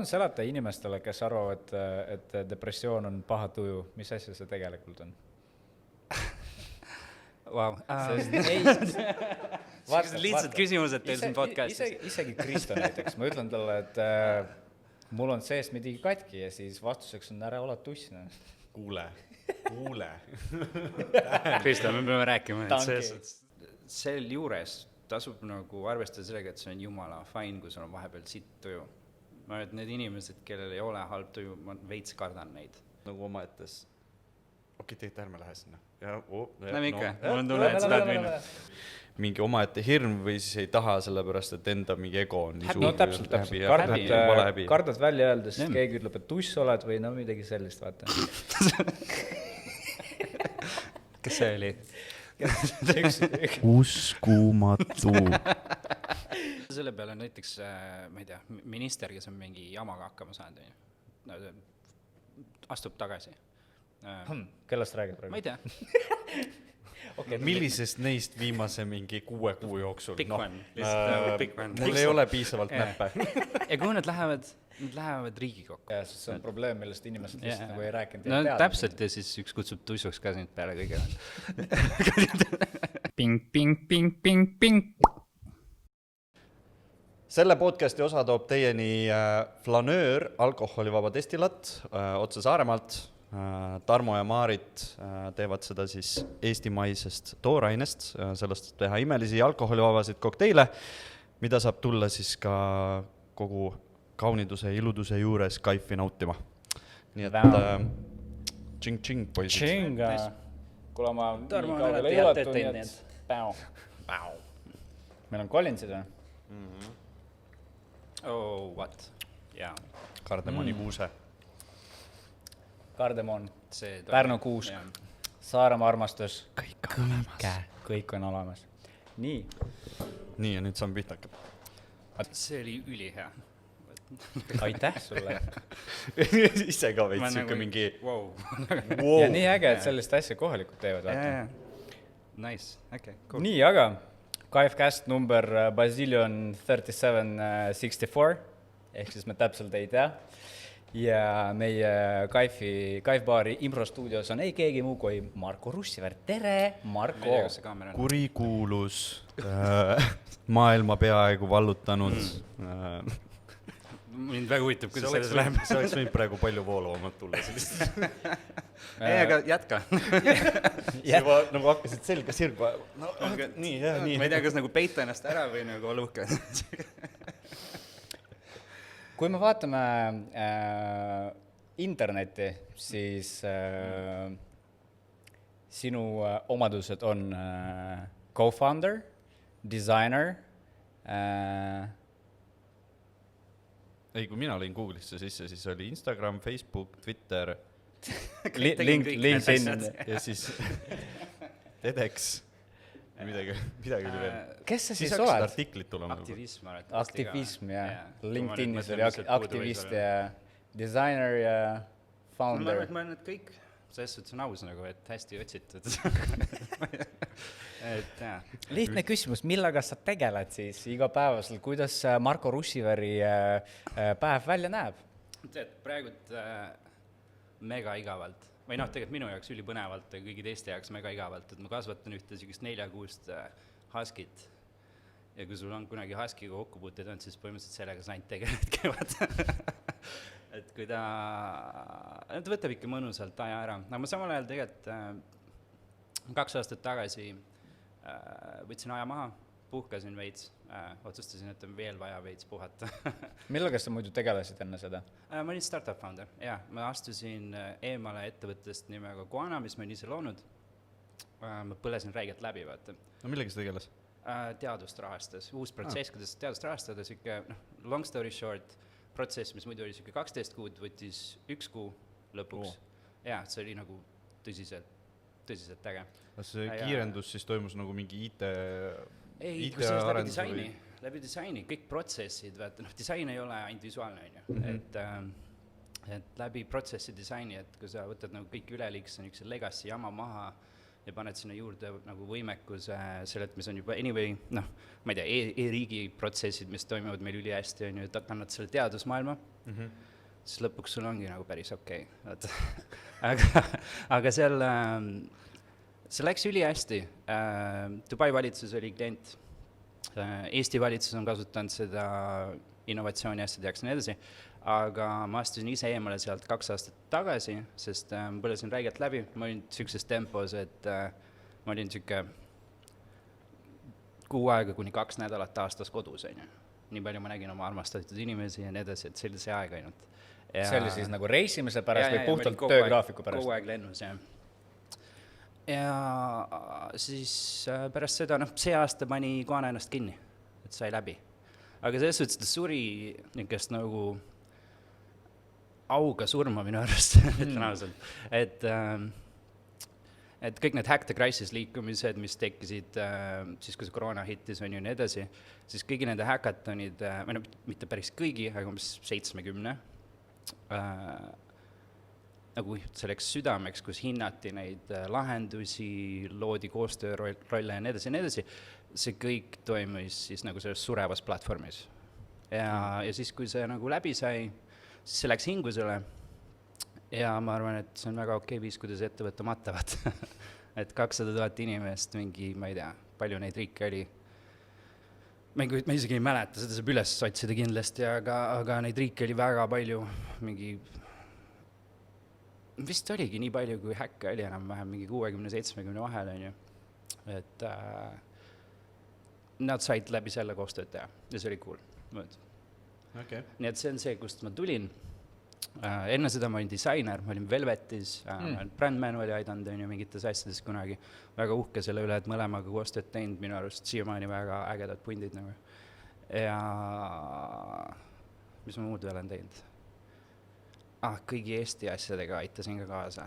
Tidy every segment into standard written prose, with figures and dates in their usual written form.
palun seleta inimestele, kes arvavad, et depressioon on paha tuju, mis asja see tegelikult on? Wow. Lihtsalt küsimused teil siin podcastis. Isegi Kristo näiteks, ma ütlen talle, et mul on seest midagi katki ja siis vastuseks on ära ole tussina. Kuule. Kristo, me peame rääkima, et sel juures tasub nagu arvestada sellega, et see on jumala fine, kui sul on vahepeal sitt tuju. Ma arvan, et need inimesed, kellel ei ole halb tuju, ma veits kardan neid. Nagu omaettes. Tegelikult ärme lähe sinna. Näeme ikka, mul on tunne, et sa tahad minna. Mingi omaette hirm või siis ei taha sellepärast, et enda mingi ego on nii suur. No täpselt. Kardad välja öeldes, et keegi ütleb, et tuss oled või no midagi sellist, vaata. Kas see oli? Uskumatu. Selle peale näiteks, ma ei tea, minister, kes on mingi jamaga hakkama saanud, astub tagasi. Kellest räägib praegu? Ma ei tea. Millisest neist viimase mingi 6 kuu jooksul? Big one. Mul ei ole piisavalt näppe. Ja kuhu nad lähevad? Nad lähevad Riigikokku. Ja see on probleem, millest inimesed lihtsalt nagu ei rääkinud. No täpselt ja siis üks kutsub tussuks ka sind peale kõige. Ping. Selle podcasti osa toob teieni Flanöör, alkoholivaba destilat otse Saaremaalt. Tarmo ja Maarit teevad seda siis eestimaisest toorainest, sellest teha imelisi alkoholivabasid kokteile, mida saab tulla siis ka kogu kauniduse ja iluduse juures kaifi nautima. Nii et tšing, poisid. Tšing, kuule ma Tarmo nii kaugele ei ulatu, nii et päu. Meil on Collinsid või? Oh, what? Jaa. Kardemoni kuuse. Kardemon, Pärnu kuus, Saaremaa armastus. Kõik on olemas. Nii, ja nüüd saame pihta hakkab. See oli ülihea. aitäh sulle. Ise ka veits siuke mingi wow. Ja nii äge, et sellist asja kohalikud teevad. Nice, okay, cool. Nii, aga KFcast number Basilion 3764, ehk siis me täpselt ei tea. Ja meie Kaif-baari Impro-stuudios on ei keegi muu kui Marko Russiver. Tere, Marko! Kurikuulus, maailma peaaegu vallutanud. Mind väga huvitab, kuidas selles läheb. See oleks võinud praegu palju voolavamalt tulla sellist. Ei, aga jätka. Juba nagu hakkasid selga sirgu. Nii. Ma ei tea, kas nagu peita ennast ära või nagu olla uhke. Kui me vaatame internetti, siis sinu omadused on co-founder, designer. Ei, kui mina lõin Google'isse sisse, siis oli Instagram, Facebook, Twitter, LinkedIn ja siis TEDx. Midagi oli veel. Kes sa siis oled? oled? Artiklit tulema. Aktivism, jah. LinkedInis oli aktivist ja designer ja founder. Ma arvan, et kõik, selles suhtes on aus nagu, et hästi otsitud. Lihtne küsimus, millega sa tegeled siis igapäevaselt, kuidas Marko Russiveri päev välja näeb? Tead, praegult mega igavalt. Või tegelikult minu jaoks ülipõnevalt ja kõigi teiste jaoks mega igavalt, et ma kasvatan ühte sellist 4-kuust huskit ja kui sul on kunagi huskiga kokkupuuteid olnud, siis põhimõtteliselt sellega sain tegeled kevad. Et kui ta võtab ikka mõnusalt aja ära. Aga ma samal ajal tegelikult 2 aastat tagasi võtsin aja maha, puhkasin veits, otsustasin, et on veel vaja veits puhata. Millega sa muidu tegelesid enne seda? Ma olin startup founder, ma astusin eemale ettevõttest nimega Guana, mis ma olen ise loonud. Ma põlesin räigelt läbi, vaata. No millega sa tegeles? Teadust rahastas, uus protsess, kuidas teadust rahastada, siuke, long story short, protsess, mis muidu oli siuke 12 kuud, võttis 1 kuu lõpuks. See oli nagu tõsiselt äge. See kiirendus siis toimus nagu mingi IT läbi disaini, kõik protsessid, vaata, disain ei ole ainult visuaalne, et läbi protsessi disaini, et kui sa võtad nagu kõik üleliiks, on üks legacy jama maha, ja paned sinna juurde nagu võimekuse selle, et mis on juba anyway, noh, ma ei tea, e-riigi protsessid, mis toimuvad meil ülihästi, on ju, et annad selle teadusmaailma, siis lõpuks sul ongi nagu päris okei, vaata. aga seal, see läks ülihästi. Dubai valitsus oli klient, Eesti valitsus on kasutanud seda innovatsiooni asjade jaoks ja nii edasi, aga ma astusin ise eemale sealt 2 aastat tagasi, sest ma põlesin räigelt läbi, ma olin sellises tempos, et ma olin siuke 6 aega kuni 2 nädalat aastas kodus, on ju. Nii palju ma nägin oma armastatud inimesi ja nii edasi, et see oli see aeg ainult. See oli siis nagu reisimise pärast või puhtalt töögraafiku pärast? Kogu aeg lennus, jah. Ja siis pärast seda, noh, see aasta pani Guana ennast kinni, et sai läbi. Aga selles suhtes ta suri niisugust nagu auga surma minu arust, ütlen ausalt. Et kõik need Hack the Crisis liikumised, mis tekkisid siis, kui see koroona hittis, on ju nii edasi, siis kõigi nende hackathonid, või no mitte päris kõigi, aga umbes 70, nagu selleks südameks, kus hinnati neid lahendusi, loodi koostöörolle ja nii edasi, see kõik toimus siis nagu selles surevas platvormis. Ja siis, kui see nagu läbi sai, siis see läks hingusele ja ma arvan, et see on väga okei viis, kuidas ettevõtte matavad. Et 200 000 inimest, mingi, ma ei tea, palju neid riike oli. Ma isegi ei mäleta, seda saab üles otsida kindlasti, aga neid riike oli väga palju, mingi vist oligi nii palju, kui häkke oli enam-vähem, mingi 60-70 vahel, on ju. Et nad said läbi selle koostööd teha ja see oli cool. Okay. Nii et see on see, kust ma tulin. Enne seda ma olin disainer, ma olin Velvetis, Brandman oli aidanud, on ju, mingites asjades kunagi. Väga uhke selle üle, et mõlemaga koostööd teinud, minu arust siiamaani väga ägedad pundid nagu. Ja mis ma muud veel olen teinud? Kõigi Eesti asjadega aitasin ka kaasa.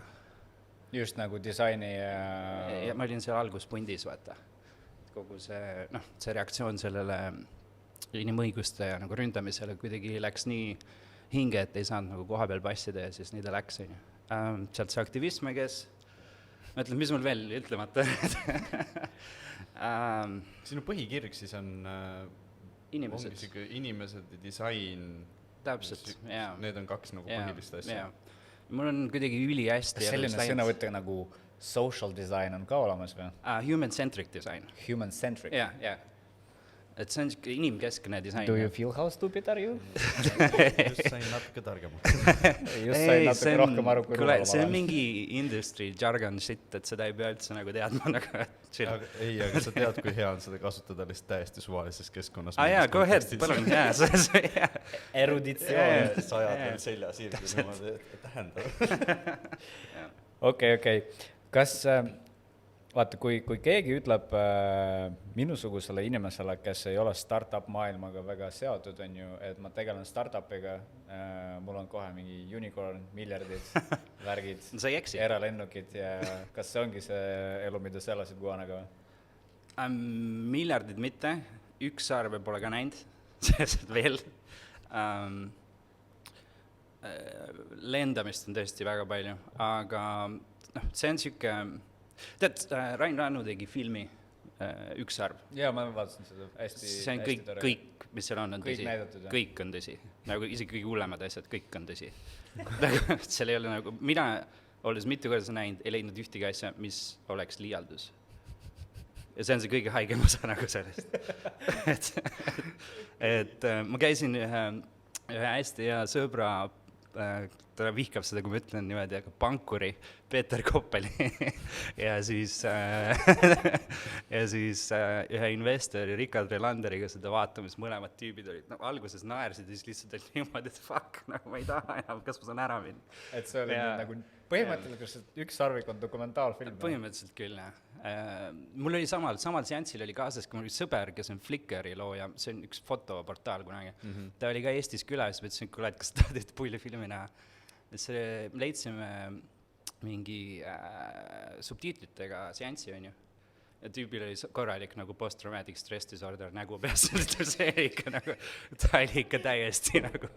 Just nagu disaini ja... Ma olin seal alguspundis, vaata. Kogu see, noh, see reaktsioon sellele inimõiguste ja nagu ründamisele kuidagi läks nii hinge, et ei saanud nagu koha peal passida ja siis nii ta läks. Sealt see aktivism, kes... Ma ütlen, mis mul veel ütlemata? Sinu põhikirg siis on... Inimesed. Inimesed ja disain... Täpselt, jaa. Need on 2 nagu põhilist asja. Mul on kuidagi ülihästi... Kas selline sõnavõte nagu social design on ka olemas või? Human-centric design. Human-centric? Jaa. Et see on inimkeskne disain. Do you feel how stupid are you? Just sain natuke targemaks. Just sain natuke rohkem aru, kui kuule, see on mingi industry jargon shit, et seda ei pea üldse nagu teadma. Aga sa tead, kui hea on seda kasutada lihtsalt täiesti suvalises keskkonnas. Jaa, go ahead, palun, jaa. Eruditsioon. Sajad veel selja sirgi niimoodi tähendab. Okei. Kas... Vaata, kui keegi ütleb minusugusele inimesele, kes ei ole startup maailmaga väga seotud, on ju, et ma tegelen startupiga, mul on kohe mingi unicorn, miljardid, värgid, eralennukid ja kas see ongi see elu, mida sa elasid Guanaga või? Miljardid mitte, Üksaarve pole ka näinud, sellest veel. Lendamist on tõesti väga palju, aga noh, see on siuke... Tead, Rain Rannu tegi filmi Üksaarv. Jaa, ma vaatasin seda hästi. See on kõik, mis seal on tõsi. Näidatud, kõik on tõsi. Nagu isegi kõige hullemad asjad, kõik on tõsi. Seal ei ole nagu, mina, olles mitu korda näinud, ei leidnud ühtegi asja, mis oleks liialdus. Ja see on see kõige haigem osa nagu sellest. et ma käisin ühe hästi hea sõbra, ta vihkab seda, kui ma ütlen niimoodi, aga pankuri Peeter Koppeli ja siis ühe investori Rikard Relanderiga seda vaatamas, mõlemad tüübid olid, no alguses naersid ja siis lihtsalt olid niimoodi, et fuck, nagu ma ei taha enam, kas ma saan ära minna. Et see oli nagu põhimõtteliselt Üksaarvik on dokumentaalfilm. Põhimõtteliselt küll, jah. Mul oli samal seanssil oli kaasas, kui mul oli sõber, kes on Flickri looja, see on üks fotoportaal kunagi. Ta oli ka Eestis külas, ma ütlesin, kuule, et kas tahad üht pulli filmi näha. See leidsime mingi subtiitlitega seanssi, on ju. Ja tüübil oli korralik nagu post-traumatic stress disorder nägu peas, see oli ikka nagu, ta oli ikka täiesti nagu,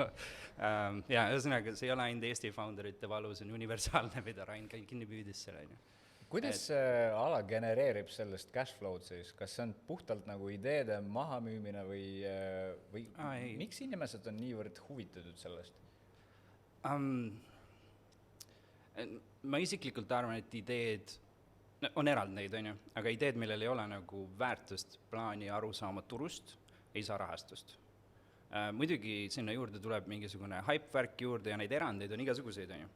ühesõnaga, see ei ole ainult Eesti founderite valu, see on universaalne, mida Rain kinni püüdis selle, on ju. kuidas see ala genereerib sellest cash flow'd siis, kas see on puhtalt nagu ideede mahamüümine või miks inimesed on niivõrd huvitatud sellest? Ma isiklikult arvan, et ideed, on eraldi neid, on ju, aga ideed, millel ei ole nagu väärtust, plaani, arusaama turust, ei saa rahastust. Muidugi sinna juurde tuleb mingisugune hype-värk juurde ja neid erandeid on igasuguseid, on ju.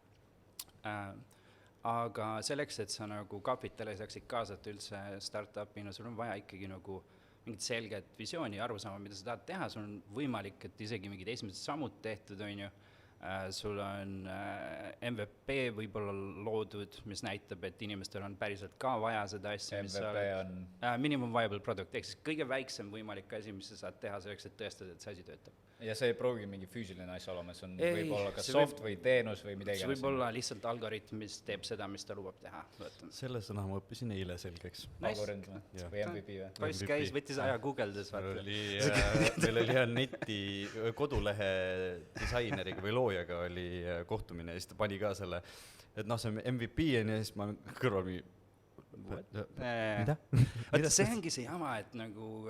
Aga selleks, et sa nagu kapitali saaksid kaasata üldse startupina, sul on vaja ikkagi nagu mingit selget visiooni ja arusaama, mida sa tahad teha, sul on võimalik, et isegi mingid esimesed sammud tehtud, on ju, sul on MVP võib-olla loodud, mis näitab, et inimestel on päriselt ka vaja seda asja, mis MVP on minimum viable product, ehk siis kõige väiksem võimalik asi, mis sa saad teha selleks, et tõestada, et see asi töötab. Ja see ei pruugi mingi füüsiline asja olema, see on võib-olla kas soft või teenus või midagi. See võib olla lihtsalt algoritm, mis teeb seda, mis ta lubab teha. Selle sõna ma õppisin eile selgeks. Algoritm või MVP või? Poiss käis, võttis aja guugeldes. Meil oli hea neti kodulehe disaineriga või loojaga oli kohtumine ja siis ta pani ka selle, et noh, see on MVP ja siis ma kõrval mingi mida? Vaata, see ongi see jama, et nagu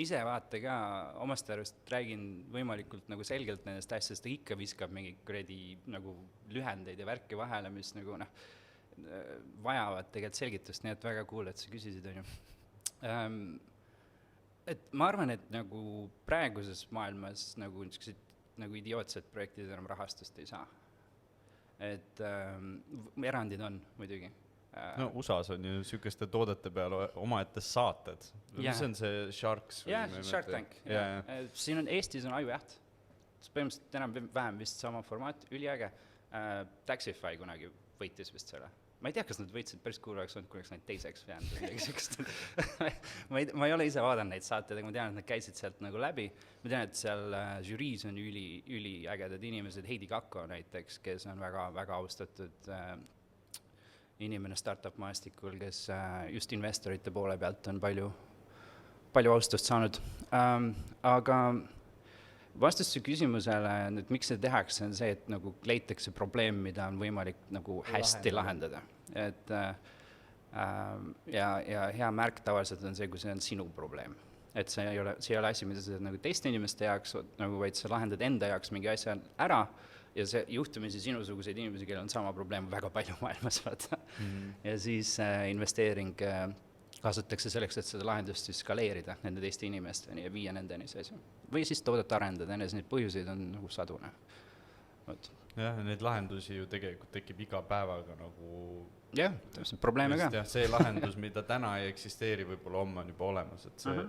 ise vaata ka omast arvest räägin võimalikult nagu selgelt nendest asjadest, ikka viskab mingi kuradi nagu lühendeid ja värki vahele, mis nagu noh, vajavad tegelikult selgitust, nii et väga cool, et sa küsisid, on ju. Et ma arvan, et nagu praeguses maailmas nagu niisugused nagu idiootsed projektid enam rahastust ei saa. Et erandid on muidugi. No USA-s on ju sükeste toodete peal omaette saated. Mis on see Sharks? Shark Tank. Siin on Eestis on Ajujaht. Põhimõtteliselt enam vähem vist sama formaat, üliäge. Taxify kunagi võitis vist selle. Ma ei tea, kas nad võitsid, päris cool oleks olnud, kui oleks neid teiseks jäänud. ma ei ole ise vaadanud neid saateid, aga ma tean, et nad käisid sealt nagu läbi. Ma tean, et seal žüriis on üli ägedad inimesed, Heidi Kakko näiteks, kes on väga, väga austatud inimene startup maastikul, kes just investorite poole pealt on palju austust saanud. Aga vastus su küsimusele, et miks see tehakse, on see, et nagu leitakse probleem, mida on võimalik nagu hästi lahendada. Et, ja hea märk tavaliselt on see, kui see on sinu probleem. Et see ei ole asi, mida sa teed nagu teiste inimeste jaoks, nagu vaid sa lahendad enda jaoks mingi asja ära ja see juhtumisi sinusuguseid inimesi, kellel on sama probleem väga palju maailmas. Ja siis investeering kasutatakse selleks, et seda lahendust siis skaleerida nende teiste inimesteni ja viia nendeni see asi. Või siis toodet arendada, enes neid põhjuseid on nagu sadune. Jah, neid lahendusi ju tegelikult tekib iga päevaga nagu... Jah, probleeme ka. Jah, see lahendus, mida täna ei eksisteeri, võib-olla homme on juba olemas, et see...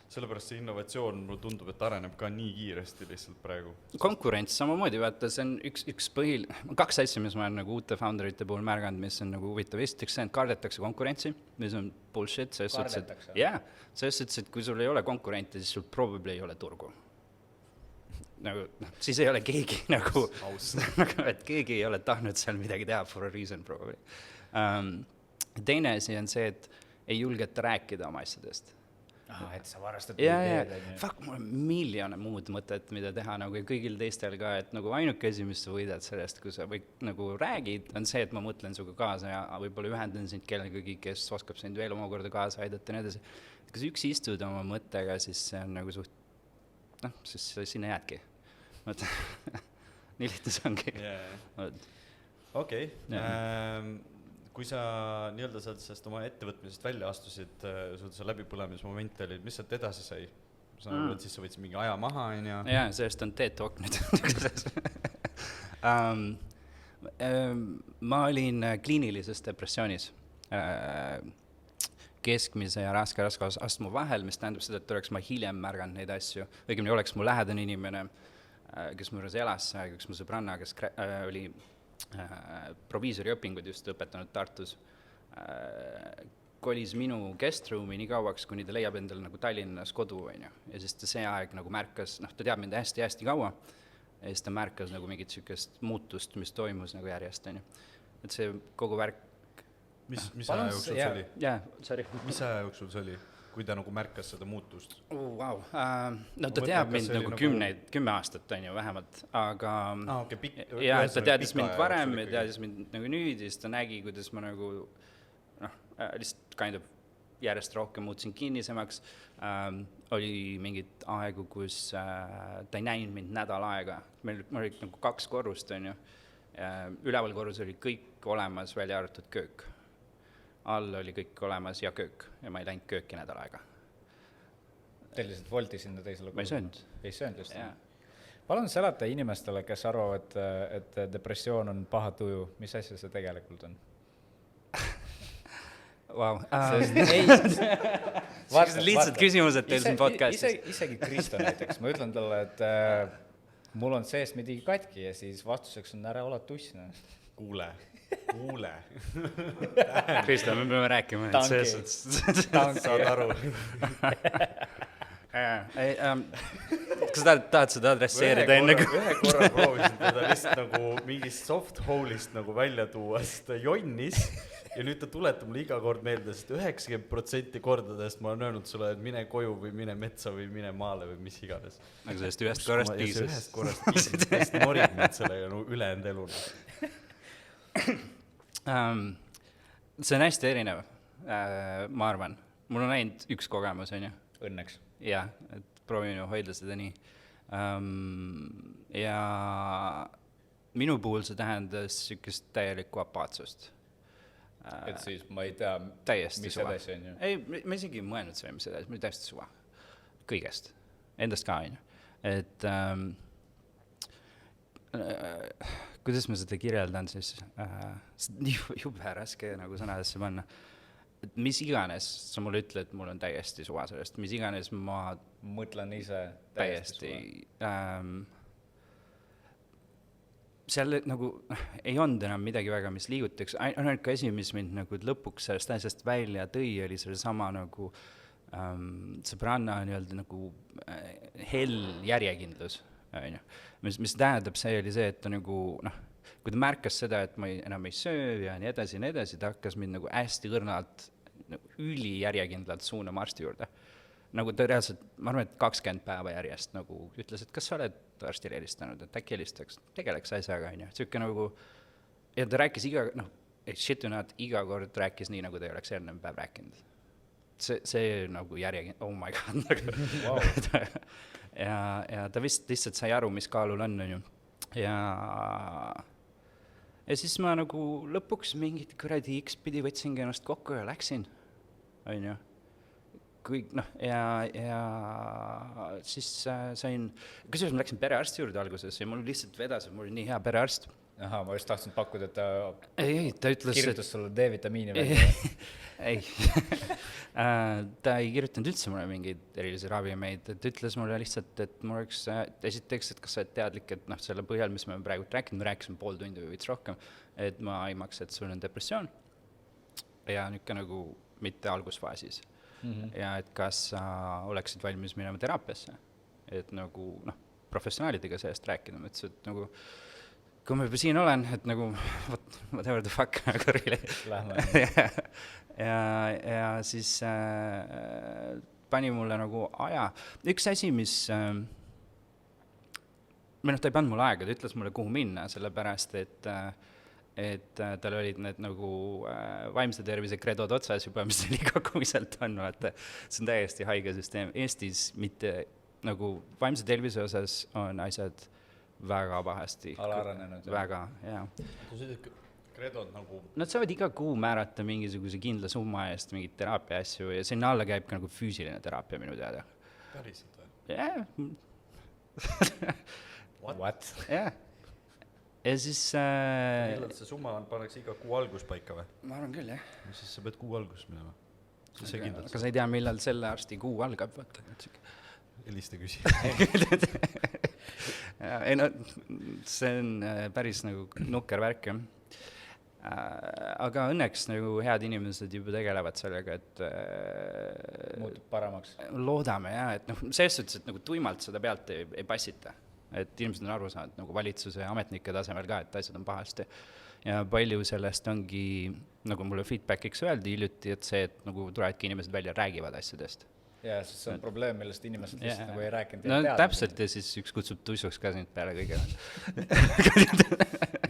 Sellepärast see innovatsioon, mulle tundub, et areneb ka nii kiiresti lihtsalt praegu. Konkurents samamoodi, vaata, see on üks kaks asja, mis ma olen nagu uute founderite puhul märganud, mis on nagu huvitav. Esiteks see, et kardetakse konkurentsi, mis on bullshit. Kardetakse? Jah, selles suhtes, et kui sul ei ole konkurente, siis sul probably ei ole turgu. Nagu, siis ei ole keegi nagu, et keegi ei ole tahtnud seal midagi teha for a reason probably. Teine asi on see, et ei julgeta rääkida oma asjadest. Et sa varastad ideed. Fuck, mul on miljone muud mõtet, mida teha nagu ja kõigil teistel ka, et nagu ainuke asi, mis sa võidad sellest, kui sa või nagu räägid, on see, et ma mõtlen suga kaasa ja võib-olla ühendan sind kellegagi, kes oskab sind veel omakorda kaasa aidata ja nii edasi. Kui sa üksi istud oma mõttega, siis see on nagu siis sinna jäädki. Nii lihtne see ongi. Okei. Kui sa nii-öelda sellest oma ettevõtmisest välja astusid, see läbipõlemismoment oli, mis sealt edasi sai? Siis sa võtsid mingi aja maha, on ju? Jaa, sellest on TED Talk nüüd. Ma olin kliinilises depressioonis keskmise ja raske astma vahel, mis tähendab seda, et oleks ma hiljem märganud neid asju. Õigemini oleks mu lähedane inimene, kes mu juures elas, üks mu sõbranna, kes oli proviisori õpingud just õpetanud Tartus, kolis minu guestroom'i nii kauaks, kuni ta leiab endale nagu Tallinnas kodu, ja siis ta see aeg nagu märkas, ta teab mind hästi kaua, ja siis ta märkas nagu mingit sükest muutust, mis toimus nagu järjest, et see kogu värk. Mis aja jooksul see oli? Jaa, sorry. Mis aja jooksul see oli? Kui ta nagu märkas seda muutust? Wow. No ta teab mind nagu 10 aastat, on ju, vähemalt, aga ja ta teadis mind varem ja teadis mind nagu nüüd ja siis ta nägi, kuidas ma nagu lihtsalt kind of järjest rohkem muutusin kinnisemaks, oli mingit aegu, kus ta ei näinud mind nädal aega, meil oli nagu 2 korrust, on ju, üleval korrus oli kõik olemas, välja arvatud köök. All oli kõik olemas ja köök ja ma ei läinud kööki nädal aega. Te lihtsalt volti sinna teisele Ma ei söönud. Ei söönud just. Palun seleta inimestele, kes arvavad, et depressioon on paha tuju, mis asja see tegelikult on? Wow. Lihtsalt küsimused teil siin podcastis. Isegi Kristo näiteks, ma ütlen talle, et mul on seest midagi katki ja siis vastuseks on ära ole tuss. Kuule. Kristo, me peame rääkima. Saad aru. Kas tahad seda adresseerida enne? Ühe korra proovisin teda lihtsalt nagu mingist soft hole'ist nagu välja tuua, sest ta jonnis ja nüüd ta tuletab mulle iga kord meelde, sest 90% kordadest ma olen öelnud sulle, et mine koju või mine metsa või mine maale või mis iganes. Nagu sellest ühest korrast piisas. Ühest korrast piisas, sest norid mind sellega nagu ülejäänud eluna. See on hästi erinev, ma arvan. Mul on ainult üks kogemus, on ju. Õnneks. Jah, et proovin ju hoida seda nii. Ja minu puhul see tähendas sükest täielikku apaatsust. Et siis ma ei tea, täiesti mis suva. edasi on ju. Ei, ma isegi ei mõelnud selle, mis edasi, ma olin täiesti suva. Kõigest. Endast ka, on ju. Et kuidas ma seda kirjeldan siis? Jube raske nagu sõnadesse panna. Et mis iganes sa mulle ütled, mul on täiesti suva sellest. Mis iganes ma mõtlen ise täiesti seal nagu ei olnud enam midagi väga, mis liigutaks. Ainuke asi, mis mind nagu lõpuks sellest asjast välja tõi, oli selle sama nagu sõbranna nii-öelda nagu hell järjekindlus. Mis tähendab, see oli see, et ta nagu, kui ta märkas seda, et ma enam ei söö ja nii edasi, ta hakkas mind nagu hästi õrnalt, nagu üli järjekindlalt suunama arsti juurde. Nagu ta reaalselt, ma arvan, et 20 päeva järjest nagu ütles, et kas sa oled arstile helistanud, et äkki helistaks, tegeleks asjaga, on ju. Süüke nagu, ja ta rääkis iga kord rääkis nii, nagu ta ei oleks eelnev päev rääkinud. See nagu järjekindlalt, oh my god. Wow. ja ta vist lihtsalt sai aru, mis kaalul on ju. Ja siis ma nagu lõpuks mingit kuradi X-pidi võtsingi ennast kokku ja läksin, on ju. Kõik, ja siis sain, kusjuures ma läksin perearsti juurde alguses ja mul lihtsalt vedas, et mul oli nii hea perearst. Aha, ma just tahtsin pakkuda, et ta ta ütles, kirjutas sulle D-vitamiini välja. Ei, ta ei kirjutanud üldse mulle mingeid erilisi ravimeid, et ütles mulle lihtsalt, et mul oleks esiteks, et kas sa oled teadlik, et selle põhjal, mis me praegu rääkinud, me rääkisime 5 tundi või veits rohkem, et ma aimaks, et sul on depressioon ja nüüd ka nagu mitte algusfaasis. Ja et kas sa oleksid valmis minema teraapiasse, et nagu professionaalidega sellest rääkida, ma ütlesin, et nagu kui ma juba siin olen, et nagu whatever the fuck nagu really. ja siis pani mulle nagu aja. Üks asi, mis ta ei pannud mulle aega, ta ütles mulle kuhu minna, sellepärast, et tal olid need nagu vaimse tervise kredod otsas juba, mis oli kogumiselt on, vaata. See on täiesti haige süsteem. Eestis mitte nagu vaimse tervise osas on asjad väga pahasti. Alaranenud. Väga, jaa. Kui sa ütled, kredod nagu... Nad saavad iga kuu määrata mingisuguse kindla summa eest mingit teraapia asju ja sinna alla käib ka nagu füüsiline teraapia minu teada. Päriselt või? Jah. What? Jah. Ja siis... Millal see summa pannakse iga kuu algus paika või? Ma arvan küll, jah. Siis sa peed kuu algus minema. Aga sa ei tea, millal selle arsti kuu algab, vaata. Heliste küsi. Ei no, see on päris nagu nukker värk, jah. Aga õnneks nagu head inimesed juba tegelevad sellega, et... Muutub paremaks. Loodame, jah, et selles suhtes, et nagu tuimalt seda pealt ei passita. Et inimesed on aru saanud nagu valitsuse ja ametnike tasemel ka, et asjad on pahasti. Ja palju sellest ongi, nagu mulle feedbackiks öeldi hiljuti, et see, et nagu tulevadki inimesed välja räägivad asjadest. Jaa, sest see on probleem, millest inimesed lihtsalt nagu ei rääkinud. No täpselt ja siis üks kutsub tussuks ka sind peale kõige.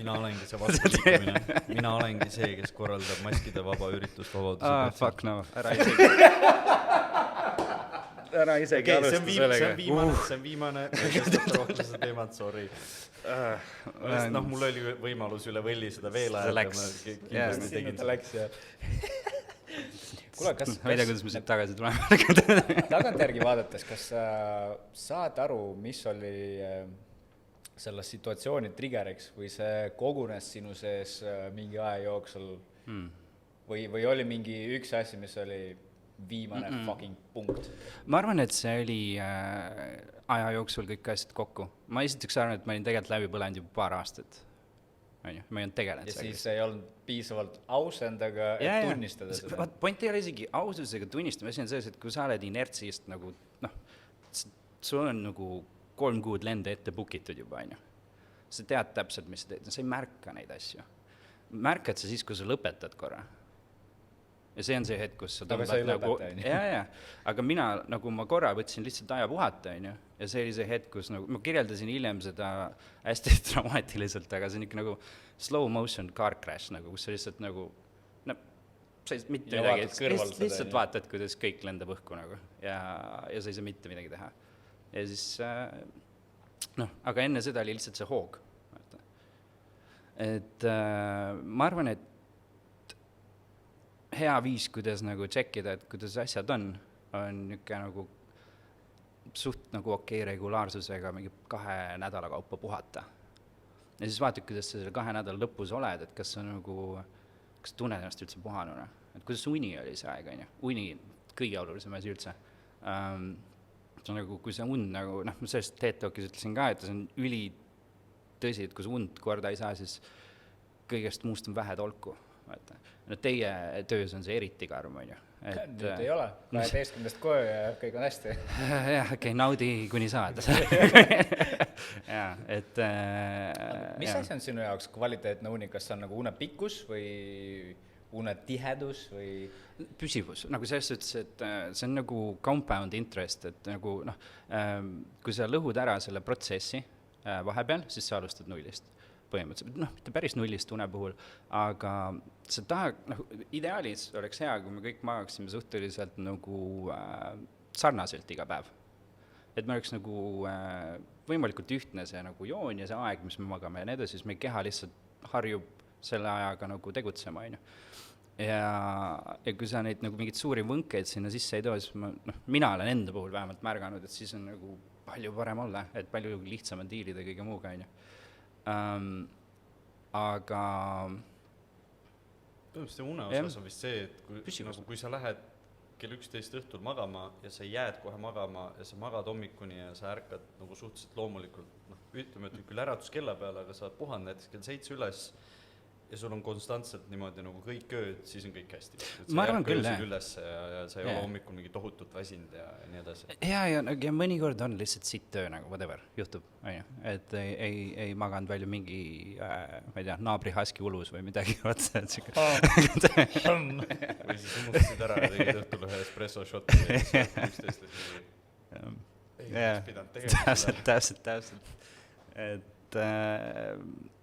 mina olengi see vastuliikumine. Mina olengi see, kes korraldab maskide vaba üritust vabaduse. Fuck no, ära isegi alusta sellega. See on viimane, rohkem seda teemat, sorry. Mul oli võimalus üle võlli seda veel ajada. Kindlasti tegin seda. Läks, jah. Kuule, ma ei tea, kuidas me siit tagasi tuleme. Tagantjärgi vaadates, kas saad aru, mis oli selle situatsiooni triggeriks või see kogunes sinu sees mingi aja jooksul või oli mingi üks asi, mis oli viimane fucking punkt? Ma arvan, et see oli aja jooksul kõik asjad kokku. Ma esiteks arvan, et ma olin tegelikult läbi põlenud juba paar aastat. Ma ei olnud tegelenud. Ja siis ei olnud piisavalt aus endaga, et tunnistada seda. Point ei ole isegi aususega tunnistada, see on selles, et kui sa oled inertsist nagu, sul on nagu 3 kuud lende ette bukitud juba, sa tead täpselt, mis sa teed, sa ei märka neid asju. Märkad sa siis, kui sa lõpetad korra. Ja see on see hetk, kus sa tõmbad nagu... Aga mina, nagu ma korra võtsin lihtsalt aja puhata, ja see oli see hetk, kus nagu, ma kirjeldasin hiljem seda hästi dramaatiliselt, aga see on ikka nagu slow motion car crash, nagu, kus sa lihtsalt nagu, sa ei mitte midagi, lihtsalt vaatad, kuidas kõik lendab õhku nagu, ja sa ei saa mitte midagi teha. Ja siis, aga enne seda oli lihtsalt see hoog. Et ma arvan, et hea viis, kuidas nagu tšekkida, et kuidas asjad on niisugune nagu suht nagu okei regulaarsusega mingi 2 nädala kaupa puhata. Ja siis vaatad, kuidas sa selle 2 nädala lõpus oled, et kas sa nagu, kas tunned ennast üldse puhanuna. Et kuidas uni oli see aeg, uni kõige olulisem asi üldse. Nagu, kui see und nagu, ma sellest TED-Talkis ütlesin ka, et see on üli tõsi, et kui sa und korda ei saa, siis kõigest muust on vähe tolku. Teie töös on see eriti karm, Nüüd ei ole, 12 koju ja kõik on hästi. Jah, okei, naudi kuni saad. Mis asi on sinu jaoks kvaliteetne uni, kas see on nagu une pikkus või une tihedus või? Püsivus, nagu selles suhtes, et see on nagu compound interest, et nagu kui sa lõhud ära selle protsessi vahepeal, siis sa alustad nullist. Põhimõtteliselt, mitte päris nullist une puhul, aga see ideaalis oleks hea, kui me kõik magaksime suhteliselt nagu sarnaselt iga päev. Et me oleks nagu võimalikult ühtne see nagu joon ja see aeg, mis me magame ja need, siis meie keha lihtsalt harjub selle ajaga nagu tegutsema, Ja kui sa neid nagu mingid suuri võnkeid sinna sisse ei too, siis mina olen enda puhul vähemalt märganud, et siis on nagu palju parem olla, et palju lihtsam on diilida kõige muuga, aga see une osas on vist see, et kui sa lähed kell 11 õhtul magama ja sa jääd kohe magama ja sa magad hommikuni ja sa ärkad nagu suhteliselt loomulikult, ütleme, et küll äratuskella peale, aga sa puhad näiteks kell 7 üles ja sul on konstantselt niimoodi nagu kõik ööd, siis on kõik hästi. Ma arvan küll, üles ja sa ei ole hommikul mingi tohutult väsinud ja nii edasi. Ja mõnikord on lihtsalt sitt töö nagu whatever, juhtub, et ei maganud välja mingi, ma ei tea, naabri haski ulus või midagi otsa, et või siis unustasid ära ja tegid õhtul ühe espresso shoti ja siis täpselt. Et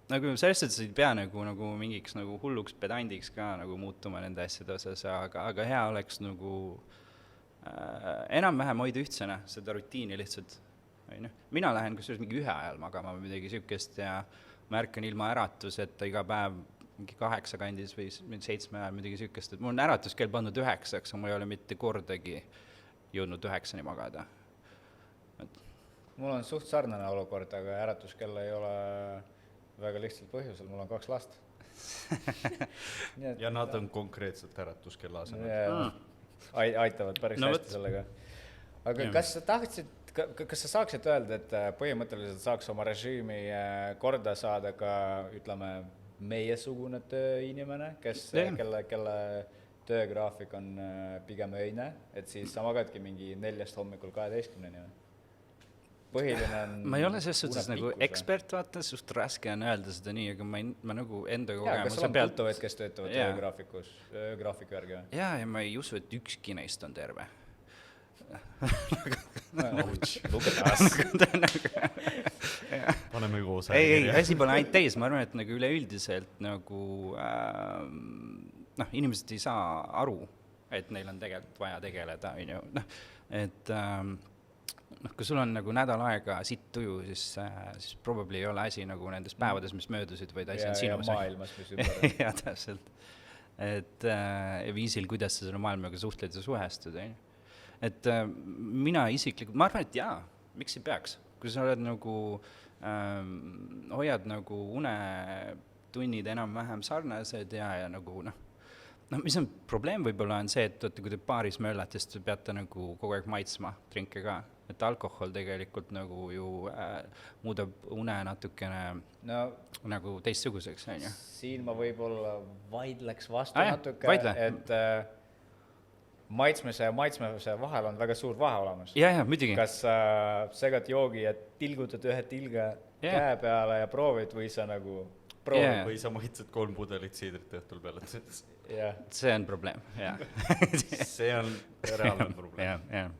nagu selles suhtes ei pea nagu mingiks nagu hulluks pedandiks ka nagu muutuma nende asjade osas, aga hea oleks nagu enam-vähem hoida ühtsena seda rutiini lihtsalt. Mina lähen kusjuures mingi 1 ajal magama või midagi sükest ja märkan ilma äratuseta iga päev mingi 8 kandis või 7 ajal midagi sükest, et mul on äratuskell pandud 9, aga mul ei ole mitte kordagi jõudnud 9-ni magada. Mul on suht sarnane olukord, aga äratuskell ei ole väga lihtsalt põhjusel, mul on 2 last. Ja nad on konkreetselt äratuskella asemel. Aitavad päris hästi sellega. Aga kas sa saaksid öelda, et põhimõtteliselt saaks oma režiimi korda saada ka, ütleme, meiesugune tööinimene, kelle töögraafik on pigem öine, et siis sa magadki mingi 4 hommikul 12-ni? Põhiline on... Ma ei ole selles suhtes nagu ekspert, vaata, suht raske on öelda seda nii, aga ma nagu enda kogemuse pealt... Kas sul on tuttavad, kes töötavad töögraafiku järgi? Ja ma ei usu, et ükski neist on terve. paneme koos ei, asi pole ainult teis, ma arvan, et nagu üleüldiselt nagu inimesed ei saa aru, et neil on tegelikult vaja tegeleda, on ju, et kui sul on nagu nädal aega sitt tuju, siis probably ei ole asi nagu nendes päevades, mis möödusid, vaid asi on sinus. Ja maailmas, mis ümber. Ja täpselt. Et viisil, kuidas sa selle maailmaga suhtled ja suhestud, on ju. Et mina isiklikult, ma arvan, et jaa, miks ei peaks? Kui sa oled nagu, hoiad nagu unetunnid enam-vähem sarnased ja nagu mis on probleem võib-olla on see, et kui te paaris möllate, siis te peate nagu kogu aeg maitsma drinke ka. Et alkohol tegelikult nagu ju muudab une natukene nagu teistsuguseks, on ju. Siin ma võib-olla vaidleks vastu natuke, et maitsmise ja maitsmise vahel on väga suur vahe olemas. Ja, muidugi. Kas segad joogi ja tilgutad ühe tilge käe peale ja proovid või sa nagu proovid? Või sa maitsed 3 pudelit siidrit õhtul peale. See on probleem, jah. See on reaalne probleem. Jah.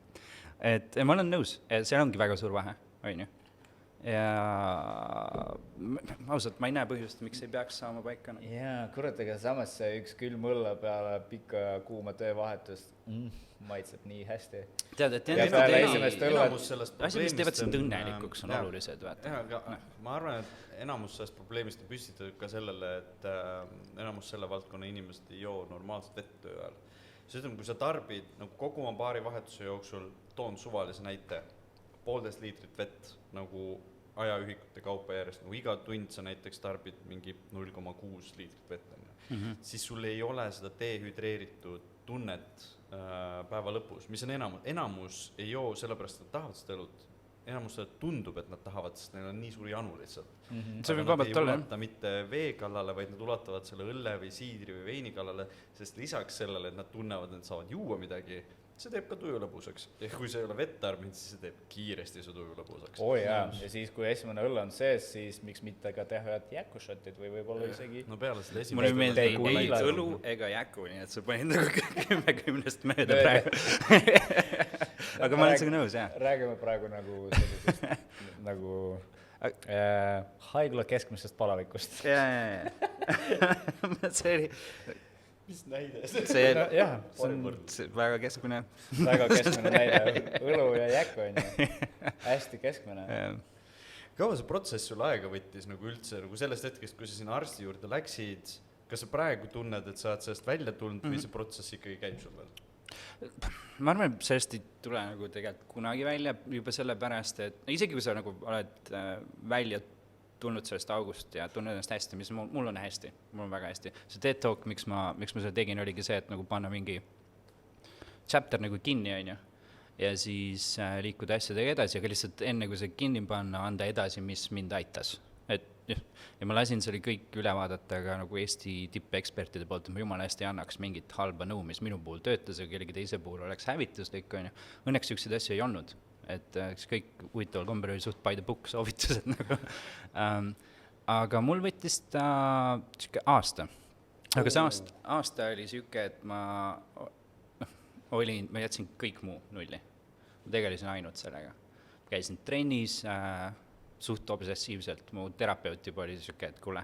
Et ma olen nõus, see ongi väga suur vahe, on ju. Ja ausalt, ma ei näe põhjust, miks ei peaks saama paika. Jaa, kurat, aga samas see üks külm õlle peale pikka kuuma töövahetust maitseb nii hästi. Tead, et asi, mis teevad sind õnnelikuks, on olulised. Ma arvan, et enamus sellest probleemist on püstitatud ka sellele, et enamus selle valdkonna inimesed ei joo normaalselt vett töö ajal. Siis ütleme, kui sa tarbid nagu kogu oma paari vahetuse jooksul, toon suvalise näite, 1,5 liitrit vett nagu ajaühikute kaupa järjest, nagu iga tund sa näiteks tarbid mingi 0,6 liitrit vett, siis sul ei ole seda dehüdreeritud tunnet päeva lõpus, mis on enamus ei joo sellepärast, et nad tahavad seda õlut. Enamus tundub, et nad tahavad, sest neil on nii suuri janu lihtsalt. See võib vabalt olla. Nad ei ulata mitte vee kallale, vaid nad ulatavad selle õlle või siidri või veini kallale, sest lisaks sellele, et nad tunnevad, et nad saavad juua midagi, see teeb ka tuju lõbusaks. Ja kui see ei ole vett tarbinud, siis see teeb kiiresti see tuju lõbusaks. Ja siis, kui esimene õlle on sees, siis miks mitte ka teha jäkušotid või võib-olla isegi... No peale seda esimene... Mulle ei meeldi ei õlu ega jäku, nii et sa panid nagu 10 mööda praegu. Aga ma olen sinuga nõus, jah. Räägime praegu nagu sellisest nagu haigla keskmisest palavikust. Ja. See oli... Mis näide? See on väga keskmine. Väga keskmine näide. Õlu ja jäku on ju. Hästi keskmine. Kaua see protsess sul aega võttis nagu üldse, nagu sellest hetkest, kui sa sinna arsti juurde läksid, kas sa praegu tunned, et sa oled sellest välja tulnud või see protsess ikkagi käib sul veel? Ma arvan, et sellest ei tule nagu tegelikult kunagi välja juba sellepärast, et isegi kui sa nagu oled välja tulnud sellest august ja tunnen ennast hästi, mis mul on hästi, mul on väga hästi. See TED Talk, miks ma seda tegin, oligi see, et nagu panna mingi chapter nagu kinni, on ju, ja siis liikuda asjadega edasi, aga lihtsalt enne kui see kinni panna, anda edasi, mis mind aitas. Ja ma lasin selle kõik üle vaadata ka nagu Eesti tippekspertide poolt, et ma jumala hästi annaks mingit halba nõu, mis minu puhul töötas, aga kellegi teise puhul oleks hävituslik, on ju. Õnneks ükseid asju ei olnud. Et kõik huvitaval kombel oli suht by the book soovitused nagu. Aga mul võttis ta aasta. Aga see aasta oli siuke, et ma jätsin kõik muu nulli. Ma tegelesin ainult sellega. Käisin trennis suht obsessiivselt. Mu terapeut juba oli siuke, et kuule,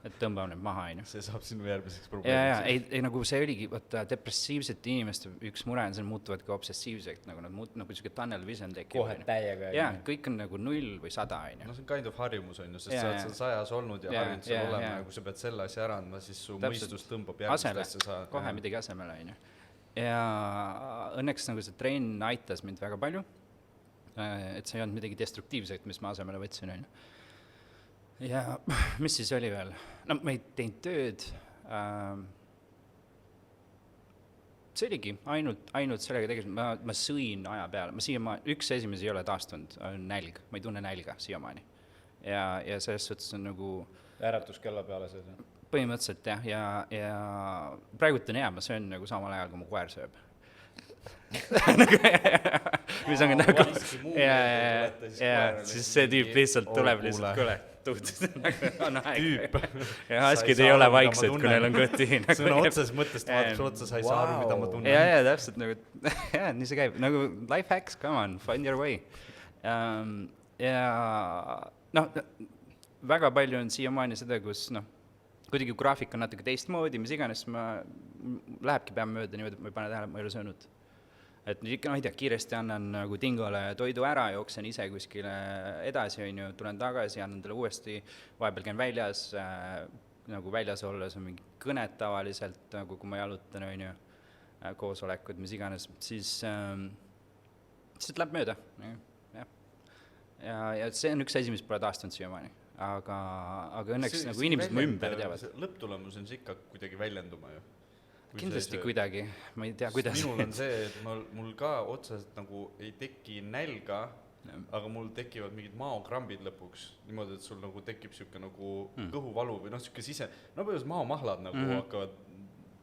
et tõmbame nüüd maha, on ju. See saab sinu järgmiseks probleemiks. Ei, nagu see oligi, depressiivsete inimeste üks mure on, see muutuvad ka obsessiivseks, nagu nad nagu siuke tunnel vision tekib. Kohe täiega. Ja, kõik on nagu 0 või 100, on ju. No see on kind of harjumus, on ju, sest sa oled seal 100 olnud ja harjunud seal olema ja kui sa pead selle asja ära andma, siis su mõistus tõmbab järgmist asja saada. Kohe midagi asemele, on ju. Ja õnneks nagu see trenn aitas mind väga palju, et see ei olnud midagi destruktiivset, mis ma asemele võtsin, on ju. Ja mis siis oli veel? No ma ei teinud tööd. See oligi ainult sellega tegelesin. Ma sõin aja peale. Üks esimesi ei ole taastunud, on nälg. Ma ei tunne nälga siiamaani. Ja selles suhtes on nagu... Äratuskella peale seda? Põhimõtteliselt jah. Ja praegult on hea, ma söön nagu samal ajal, kui mu koer sööb. Mis on nagu... Ja siis see tüüp lihtsalt tuleb lihtsalt kõle. On aeg. Ja haskid ei ole vaiksed, kui neil on kõti. Sõna otses mõttest vaatab otsa, sa ei saa aru, mida ma tunnen. Ja, täpselt nagu, nii see käib. Nagu life hacks, come on, find your way. Ja noh, väga palju on siiamaani seda, kus noh, kuidagi graafik on natuke teistmoodi, mis iganes, lähebki peame mööda niimoodi, et ma ei pane tähele, ma ei ole söönud. Et ikka, ei tea, kiiresti annan nagu Dingole toidu ära, jooksen ise kuskile edasi, on ju, tulen tagasi, annan talle uuesti, vahepeal käin väljas, nagu väljas olles on mingi kõned tavaliselt, nagu kui ma jalutan, on ju, koosolekud, mis iganes, siis läheb mööda, jah. Ja see on üks asi, mis pole taastunud siiamaani. Aga õnneks nagu inimesed mu ümber teavad. Lõpptulemus on see ikka kuidagi väljenduma ju. Kindlasti kuidagi, ma ei tea, kuidas. Minul on see, et mul ka otseselt nagu ei teki nälga, aga mul tekivad mingid maokrambid lõpuks. Niimoodi, et sul nagu tekib siuke nagu kõhuvalu või noh, siuke sise, no põhjus maomahlad nagu hakkavad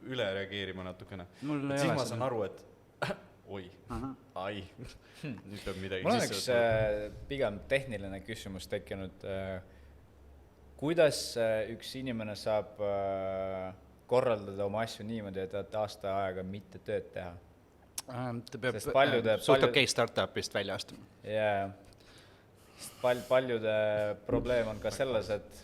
üle reageerima natukene. Siis ma saan aru, et oi, ai, nüüd peab midagi mul on üks pigem tehniline küsimus tekkinud. Kuidas üks inimene saab korraldada oma asju niimoodi, et aasta aega mitte tööd teha? Ta peab suht okei startupist välja astuma. Jaa, paljude probleem on ka selles, et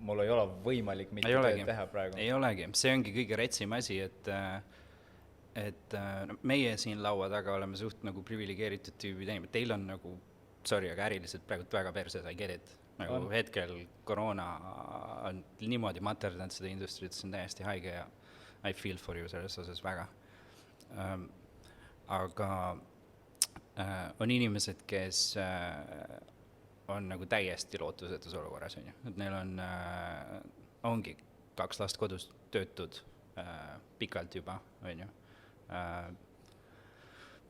mul ei ole võimalik mitte tööd teha praegu. Ei olegi, see ongi kõige retsim asi, et meie siin laua taga oleme suht nagu privilegeeritud tüübi teinud. Teil on nagu, sorry, aga äriliselt praegu väga perses, I get it. Nagu hetkel koroona on niimoodi materdanud seda industrit, see on täiesti haige ja I feel for you selles osas väga. Aga on inimesed, kes on nagu täiesti lootusetus olukorras, on ju. Et neil ongi 2 last kodus töötud pikalt juba, on ju.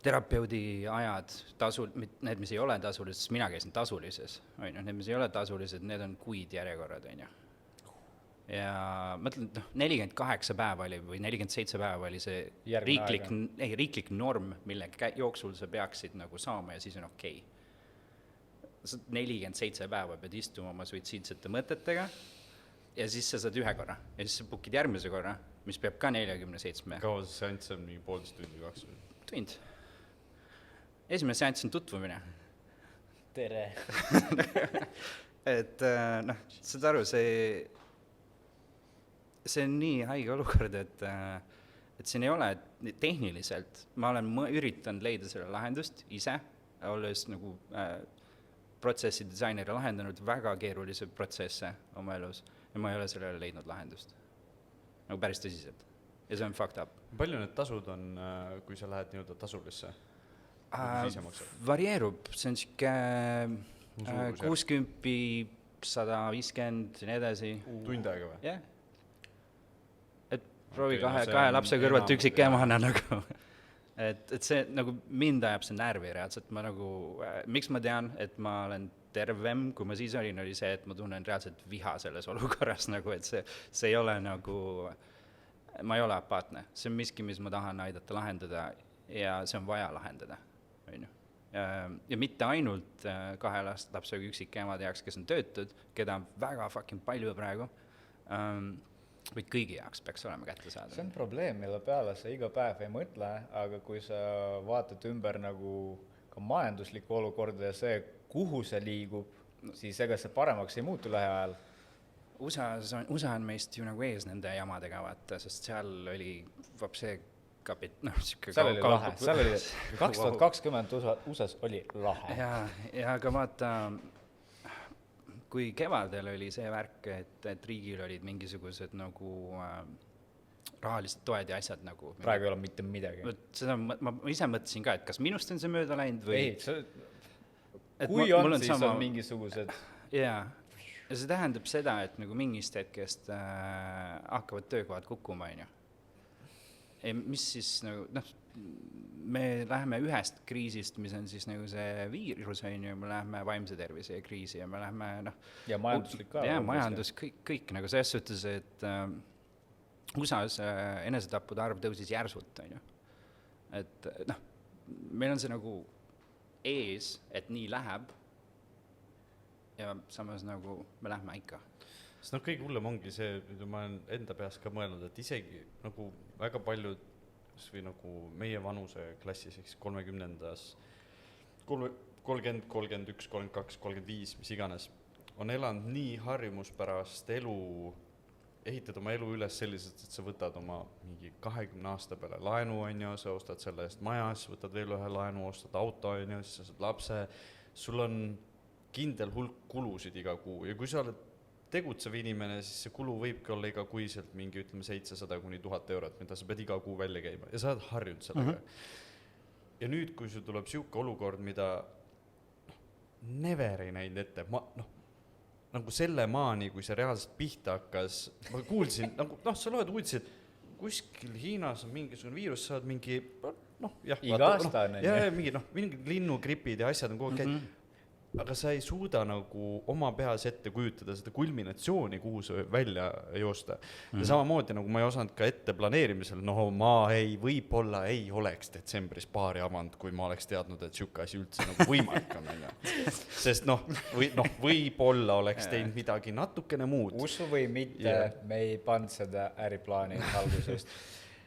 Terapeudi ajad, need, mis ei ole tasulised, sest mina käisin tasulises, on ju, need, mis ei ole tasulised, need on kuid järjekorrad, on ju. Ja mõtlen, 48 päeva oli või 47 päeva oli see riiklik norm, mille jooksul sa peaksid nagu saama ja siis on okei. 47 päeva pead istuma oma suitsiidsete mõtetega ja siis sa saad 1 korra ja siis sa bookid järgmise korra, mis peab ka 47. Kaua see seanss on, mingi 1,5 tundi, 2 tund. Esimene seanss on tutvumine. Tere! Et saad aru, see on nii haige olukord, et siin ei ole tehniliselt, ma olen üritanud leida selle lahendust ise, olles nagu protsessi disaineri lahendanud väga keerulisi protsesse oma elus ja ma ei ole sellele leidnud lahendust. Nagu päris tõsiselt. Ja see on fucked up. Palju need tasud on, kui sa lähed nii-öelda tasulisse? Varieerub, see on siuke 60, 150 ja nii edasi. Tund aega või? Jah. Et proovi kahe lapse kõrvalt üksik emana nagu. Et see nagu mind ajab see närvi reaalselt. Ma nagu, miks ma tean, et ma olen tervem, kui ma siis olin, oli see, et ma tunnen reaalselt viha selles olukorras, nagu, et see ei ole nagu, ma ei ole apaatne. See on miski, mis ma tahan aidata lahendada ja see on vaja lahendada. Ja mitte ainult 2 lapsega üksik emade jaoks, kes on töötud, keda on väga fucking palju praegu, või kõigi jaoks peaks olema kätte saada. See on probleem, mille peale sa iga päev ei mõtle, aga kui sa vaatad ümber nagu ka majanduslikku olukorda ja see, kuhu see liigub, siis ega see paremaks ei muutu lähiajal. USA on meist ju nagu ees nende jamadega, vaata, sest seal oli see seal oli lahe, seal oli 2020 USA-s oli lahe. Ja aga vaata, kui kevadel oli see värk, et riigil olid mingisugused nagu rahalised toed ja asjad nagu. Praegu ei ole mitte midagi. Seda ma ise mõtlesin ka, et kas minust on see mööda läinud või... Ei, kui on, siis on mingisugused... Ja see tähendab seda, et nagu mingist hetkest hakkavad töökohad kukkuma, on ju. Mis siis nagu, me läheme ühest kriisist, mis on siis nagu see viirus, on ju, me läheme vaimse tervise kriisi ja me läheme, ja majanduslik ka. Ja majandus, kõik nagu selles suhtes, et USA-s enesetappude arv tõusis järsult, on ju. Et meil on see nagu ees, et nii läheb ja samas nagu me lähme ikka. Sest kõige hullem ongi see, mida ma olen enda peas ka mõelnud, et isegi nagu väga paljud või nagu meie vanuse klassis, 30, 31, 32, 35, mis iganes, on elanud nii harjumuspärast elu, ehitad oma elu üles selliselt, et sa võtad oma mingi 20 aasta peale laenu, on ju, sa ostad selle eest maja, siis võtad veel ühe laenu, ostad auto, on ju, siis sa saad lapse, sul on kindel hulk kulusid iga kuu ja kui sa oled tegutsev inimene, siis see kulu võibki olla iga kuiselt mingi, ütleme, 700 kuni 1000 eurot, mida sa pead iga kuu välja käima ja sa oled harjunud sellega. Ja nüüd, kui sul tuleb siuke olukord, mida never ei näinud ette, nagu selle maani, kui see reaalselt pihta hakkas, ma kuulsin, nagu, sa loed uudiseid, kuskil Hiinas on mingisugune viirus, sa oled mingi, iga aastane. mingi linnugripid ja asjad on kogu käid. Aga sa ei suuda nagu oma peas ette kujutada seda kulminatsiooni, kuhu sa välja joosta. Ja samamoodi nagu ma ei osanud ka ette planeerimisel, ma võib-olla ei oleks detsembris baari avanud, kui ma oleks teadnud, et siuke asi üldse nagu võimalik on. Sest võib-olla oleks teinud midagi natukene muud. Usu või mitte, me ei pannud seda äriplaani algusest.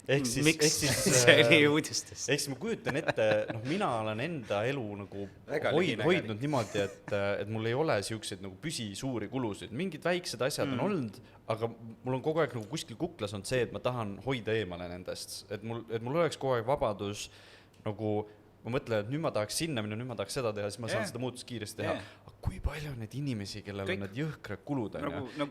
Miks see oli uudistes? Ehk siis ma kujutan ette, mina olen enda elu nagu hoidnud niimoodi, et mul ei ole siukseid nagu püsi suuri kulusid. Mingid väiksed asjad on olnud, aga mul on kogu aeg nagu kuskil kuklas on see, et ma tahan hoida eemale nendest. Et mul oleks kogu aeg vabadus nagu, ma mõtlen, et nüüd ma tahaks sinna minna, nüüd ma tahaks seda teha, siis ma saan seda muutust kiiresti teha. Aga kui palju on need inimesi, kellel on need jõhkrad kulud,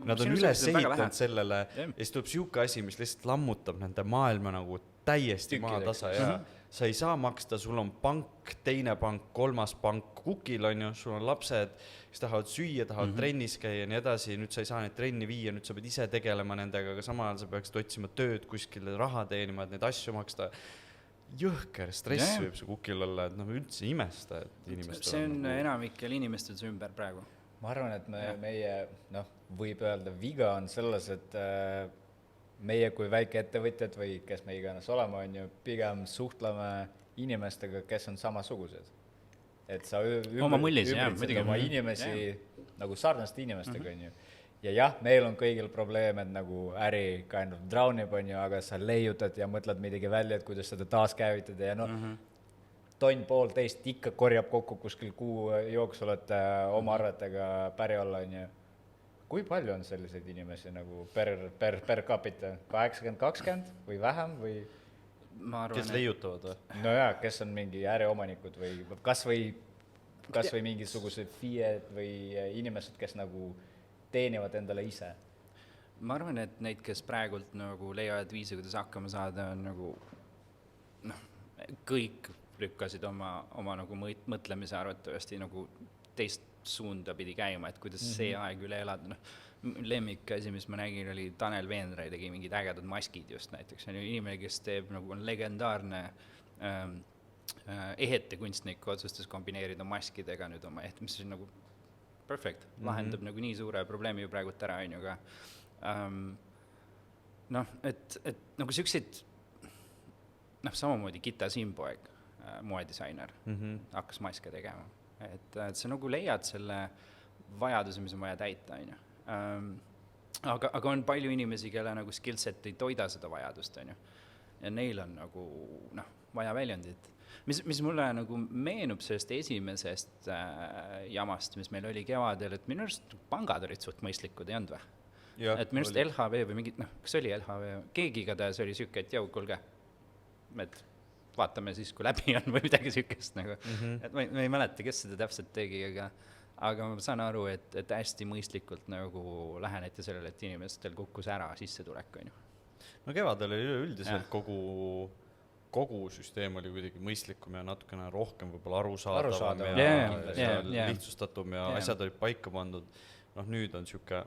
nad on üles ehitanud sellele ja siis tuleb siuke asi, mis lihtsalt lammutab nende maailma nagu täiesti maatasa ja sa ei saa maksta, sul on pank, teine pank, kolmas pank, kukil on ju, sul on lapsed, kes tahavad süüa, tahavad trennis käia ja nii edasi, nüüd sa ei saa neid trenni viia, nüüd sa pead ise tegelema nendega, aga samal ajal sa peaksid otsima tööd kuskile, raha teenima, et neid asju maksta. Jõhker stress võib see kukil olla, et üldse imesta, et inimestel see on nagu enamikel inimestel see ümber praegu. Ma arvan, et meie võib öelda viga on selles, et meie kui väike ettevõtjad või kes me iganes olema on ju, pigem suhtleme inimestega, kes on samasugused. Et sa ümbritsed oma inimesi nagu sarnaste inimestega on ju. Ja jah, meil on kõigil probleem, et nagu äri kind of drownib on ju, aga sa leiutad ja mõtled midagi välja, et kuidas seda taaskäivitada ja tonn pool teist ikka korjab kokku kuskil kuu jooksul, et oma arvetega päri olla on ju. Kui palju on selliseid inimesi nagu per capita? 80-20 või vähem või? Kes leiutavad või? No jaa, kes on mingi äriomanikud või kas või mingisugused FIE-d või inimesed, kes nagu teenivad endale ise. Ma arvan, et neid, kes praegult nagu leiavad viisi, kuidas hakkama saada, on nagu kõik lükkasid oma nagu mõtlemise arvatavasti nagu teist suunda pidi käima, et kuidas see aeg üle elada. Lemmik asi, mis ma nägin, oli Tanel Veenrai tegi mingid ägedad maskid just näiteks. On ju inimene, kes teeb nagu on legendaarne ehetekunstnik otsustas kombineerida maskidega nüüd oma mis on nagu perfect, lahendab nagu nii suure probleemi ju praegult ära, on ju ka. Et nagu siukseid, samamoodi Gita Simpoeg, moedisainer, hakkas maske tegema. Et sa nagu leiad selle vajaduse, mis on vaja täita, on ju. Aga on palju inimesi, kelle nagu skillset ei toida seda vajadust, on ju. Ja neil on nagu, vaja väljundit. Mis mulle nagu meenub sellest esimesest jamast, mis meil oli kevadel, et minu arust pangad olid suht mõistlikud, ei olnud või? Et minu arust LHV või mingid, kas oli LHV? Keegi igatahes oli siuke, et jau, kuulge, et vaatame siis, kui läbi on või midagi siukest nagu. Et ma ei mäleta, kes seda täpselt tegi, aga ma saan aru, et hästi mõistlikult nagu läheneti sellele, et inimestel kukkus ära sissetulek, on ju. No kevadel oli üldiselt kogu süsteem oli kuidagi mõistlikum ja natukene rohkem võib-olla arusaadavam ja lihtsustatum ja asjad olid paika pandud. Nüüd on siuke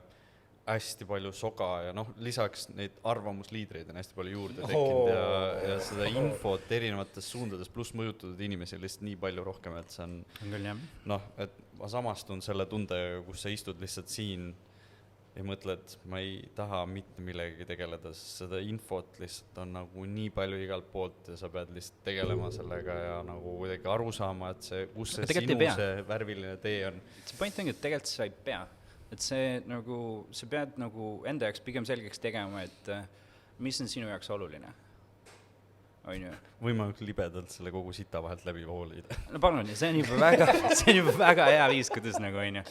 hästi palju soga ja lisaks neid arvamusliidreid on hästi palju juurde tekkinud ja seda infot erinevates suundades pluss mõjutatud inimesi lihtsalt nii palju rohkem, et see on et ma samastun selle tundega, kus sa istud lihtsalt siin ja mõtled, ma ei taha mitte millegagi tegeleda, sest seda infot lihtsalt on nagu nii palju igalt poolt ja sa pead lihtsalt tegelema sellega ja nagu kuidagi aru saama, et kus see sinu see värviline tee on. See point on, et tegelikult sa ei pea. Et see nagu, sa pead nagu enda jaoks pigem selgeks tegema, et mis on sinu jaoks oluline. Võime libedalt selle kogu sita vahelt läbi voolida. No palun, see on juba väga hea viis, kuidas nagu on ju.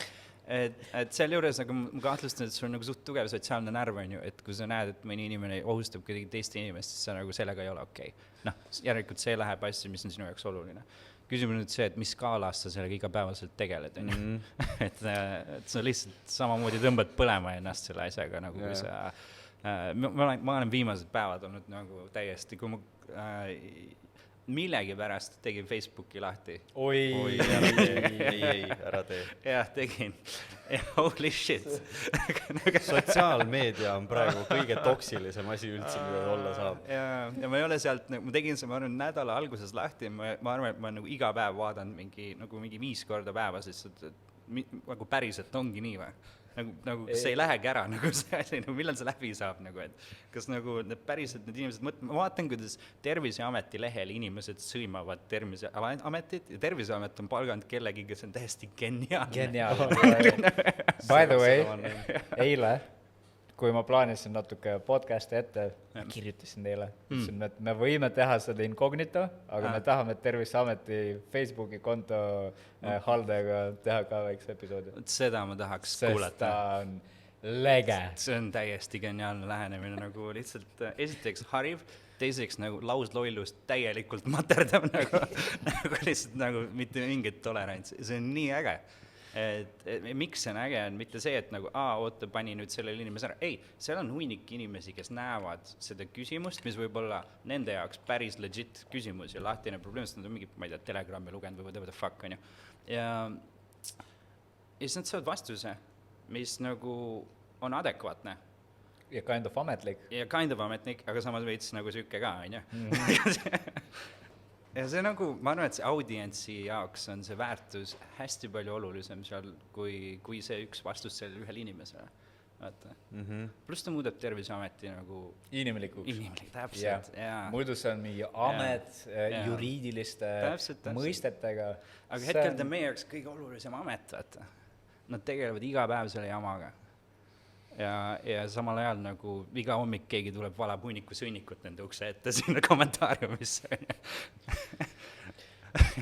et sealjuures nagu ma kahtlustan, et sul on nagu suht tugev sotsiaalne närv, on ju, et kui sa näed, et mõni inimene ohustab kuidagi teist inimest, siis sa nagu sellega ei ole okei. Noh, järelikult see läheb asja, mis on sinu jaoks oluline. Küsimus on nüüd see, et mis skaalas sa sellega igapäevaselt tegeled, on ju. et sa lihtsalt samamoodi tõmbad põlema ennast selle asjaga, nagu kui sa ma olen viimased päevad olnud nagu täiesti, kui ma millegi pärast tegin Facebooki lahti. Oi, ära tee. Jah, tegin. Holy shit. Sotsiaalmeedia on praegu kõige toksilisem asi üldse, mida olla saab. Ja ma ei ole sealt, ma tegin see, ma arvan, nädala alguses lahti, ma arvan, et ma nagu iga päev vaatan mingi 5 korda päevas, nagu päriselt ongi nii või? Nagu see ei lähegi ära, nagu see asi, nagu millal see läbi saab, nagu, et kas nagu päriselt need inimesed ma vaatan, kuidas Terviseameti lehel inimesed sõimavad Terviseametit ja Terviseamet on palganud kellegi, kes on täiesti geniaalne. By the way, eile, kui ma plaanisin natuke podcasti ette, kirjutasin teile, ütlesin, et me võime teha seda incognito, aga me tahame Terviseameti Facebooki konto haldajaga teha ka väikse episoodi. Seda ma tahaks kuulata. Sest ta on lege. See on täiesti geniaalne lähenemine, nagu lihtsalt esiteks hariv, teiseks nagu lauslollust täielikult materdab, nagu lihtsalt nagu mitte mingit tolerants. See on nii äge. Et miks see on äge, on mitte see, et nagu oota, pani nüüd sellele inimese ära. Ei, seal on hunnik inimesi, kes näevad seda küsimust, mis võib olla nende jaoks päris legit küsimus ja lahtine probleem, sest nad on mingi, ma ei tea, Telegrammi lugenud või what the fuck, on ju. Ja siis nad saavad vastuse, mis nagu on adekvaatne. Ja kind of ametlik. Ja kind of ametlik, aga samas veits nagu sükke ka, on ju. Ja see nagu, ma arvan, et see audientsi jaoks on see väärtus hästi palju olulisem seal, kui see üks vastus sellele ühel inimesele. Vaata. Plus ta muudab Terviseameti nagu inimlikuks. Täpselt. Muidu see on mingi amet juriidiliste mõistetega. Aga hetkel ta meie jaoks kõige olulisem amet, vaata. Nad tegelevad iga päev selle jamaga. Ja samal ajal nagu iga hommik keegi tuleb valab hunniku sõnnikut nende ukse ette sinna kommentaariumisse.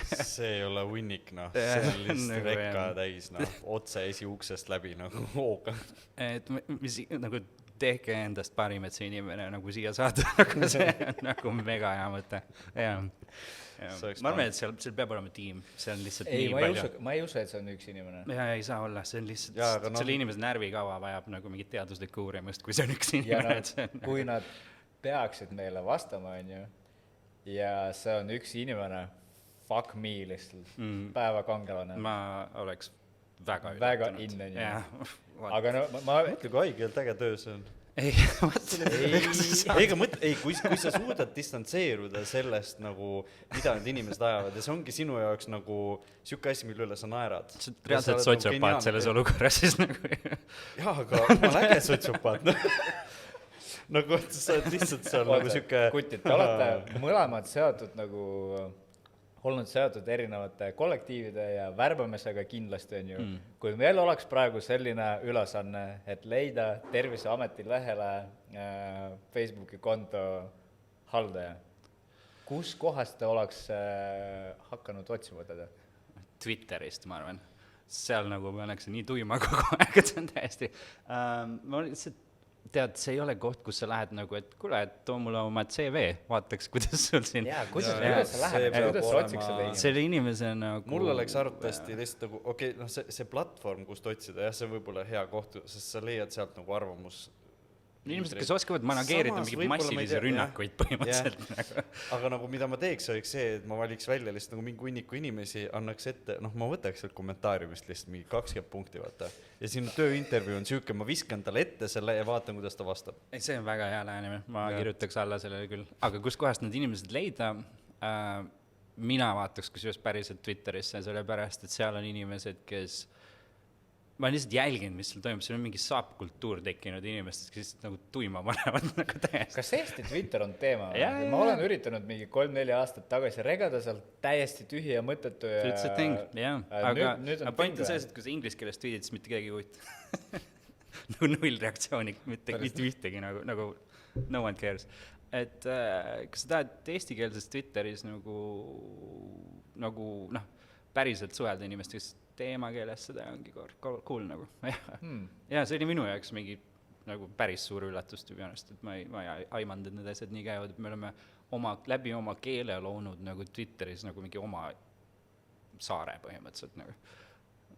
See ei ole hunnik, noh. See on lihtsalt rekka täis, noh. Otse esiuksest läbi nagu hooga. Et mis nagu tehke endast parim, et see inimene nagu siia saada. Nagu see on nagu mega hea mõte. Ma arvan, et seal peab olema tiim. See on lihtsalt nii palju. Ma ei usu, et see on üks inimene. Ja ei saa olla. See on lihtsalt, selle inimese närvikava vajab nagu mingit teaduslikku uurimust, kui see on üks inimene. Kui nad peaksid meile vastama, on ju, ja see on üks inimene, fuck me lihtsalt, päevakangelane. Ma oleks väga innen, ju. Aga no, ma mõtle, kui haigelt äge töö see on. Ei, kui sa suudad distantseeruda sellest, nagu, mida need inimesed ajavad, ja see ongi sinu jaoks nagu siuke asi, mille üle sa naerad. See on reaalselt sotsiopaat selles olukorras siis nagu. Jaa, aga ma olen äge sotsiopaat. Nagu, sa oled lihtsalt seal nagu siuke... Kutid, te olete mõlemad seotud nagu... olnud seotud erinevate kollektiivide ja värbamisega kindlasti on ju. Kui meil oleks praegu selline ülesanne, et leida Terviseameti lehele Facebooki konto haldaja, kus kohast te oleks hakanud otsima teda? Twitterist, ma arvan. Seal nagu me oleks nii tuima kogu aeg, et see on täiesti... Ma lihtsalt tead, see ei ole koht, kus sa lähed nagu, et kuule, et too mulle oma CV, vaataks, kuidas sul siin... Jaa, kuidas sa lähed, kuidas sa otsiks seda inimese? Selle inimese nagu... Mul oleks arvatavasti lihtsalt nagu, okei, noh, see platvorm, kust otsida, jah, see võib olla hea koht, sest sa leiad sealt nagu arvamus... Inimesed, kes oskavad manageerida mingi massilisi rünnakuid põhimõtteliselt. Aga nagu mida ma teeks, oleks see, et ma valiks välja lihtsalt nagu mingi hunniku inimesi, annaks ette, noh, ma võtaks sealt kommentaariumist lihtsalt mingi 20 punkti, vaata. Ja siin tööintervjuu on siuke, ma viskan talle ette selle ja vaatan, kuidas ta vastab. See on väga hea lähenemine, ma kirjutaks alla sellele küll. Aga kus kohast need inimesed leida, mina vaataks kusjuures päriselt Twitterisse, sellepärast, et seal on inimesed, kes... Ma olen lihtsalt jälginud, mis seal toimub, seal on mingi saapkultuur tekkinud inimestest, kes nagu tuima panevad nagu täiesti. Kas Eesti Twitter on teema? Ma olen üritanud mingi 3-4 aastat tagasi regada seal täiesti tühi ja mõttetu ja... It's a thing, jah. Aga point on selles, et kui sa inglis keeles tweetid, siis mitte keegi huit. Nagu null reaktsiooni, mitte ühtegi nagu no one cares. Et kas sa tahad eestikeelses Twitteris nagu päriselt suhelda inimest, kes teemakeeles, seda ongi cool nagu. Ja see oli minu jaoks mingi nagu päris suur üllatus, to be honest, et ma ei aimanud, et need asjad nii käivad, et me oleme läbi oma keele loonud nagu Twitteris nagu mingi oma saare põhimõtteliselt nagu,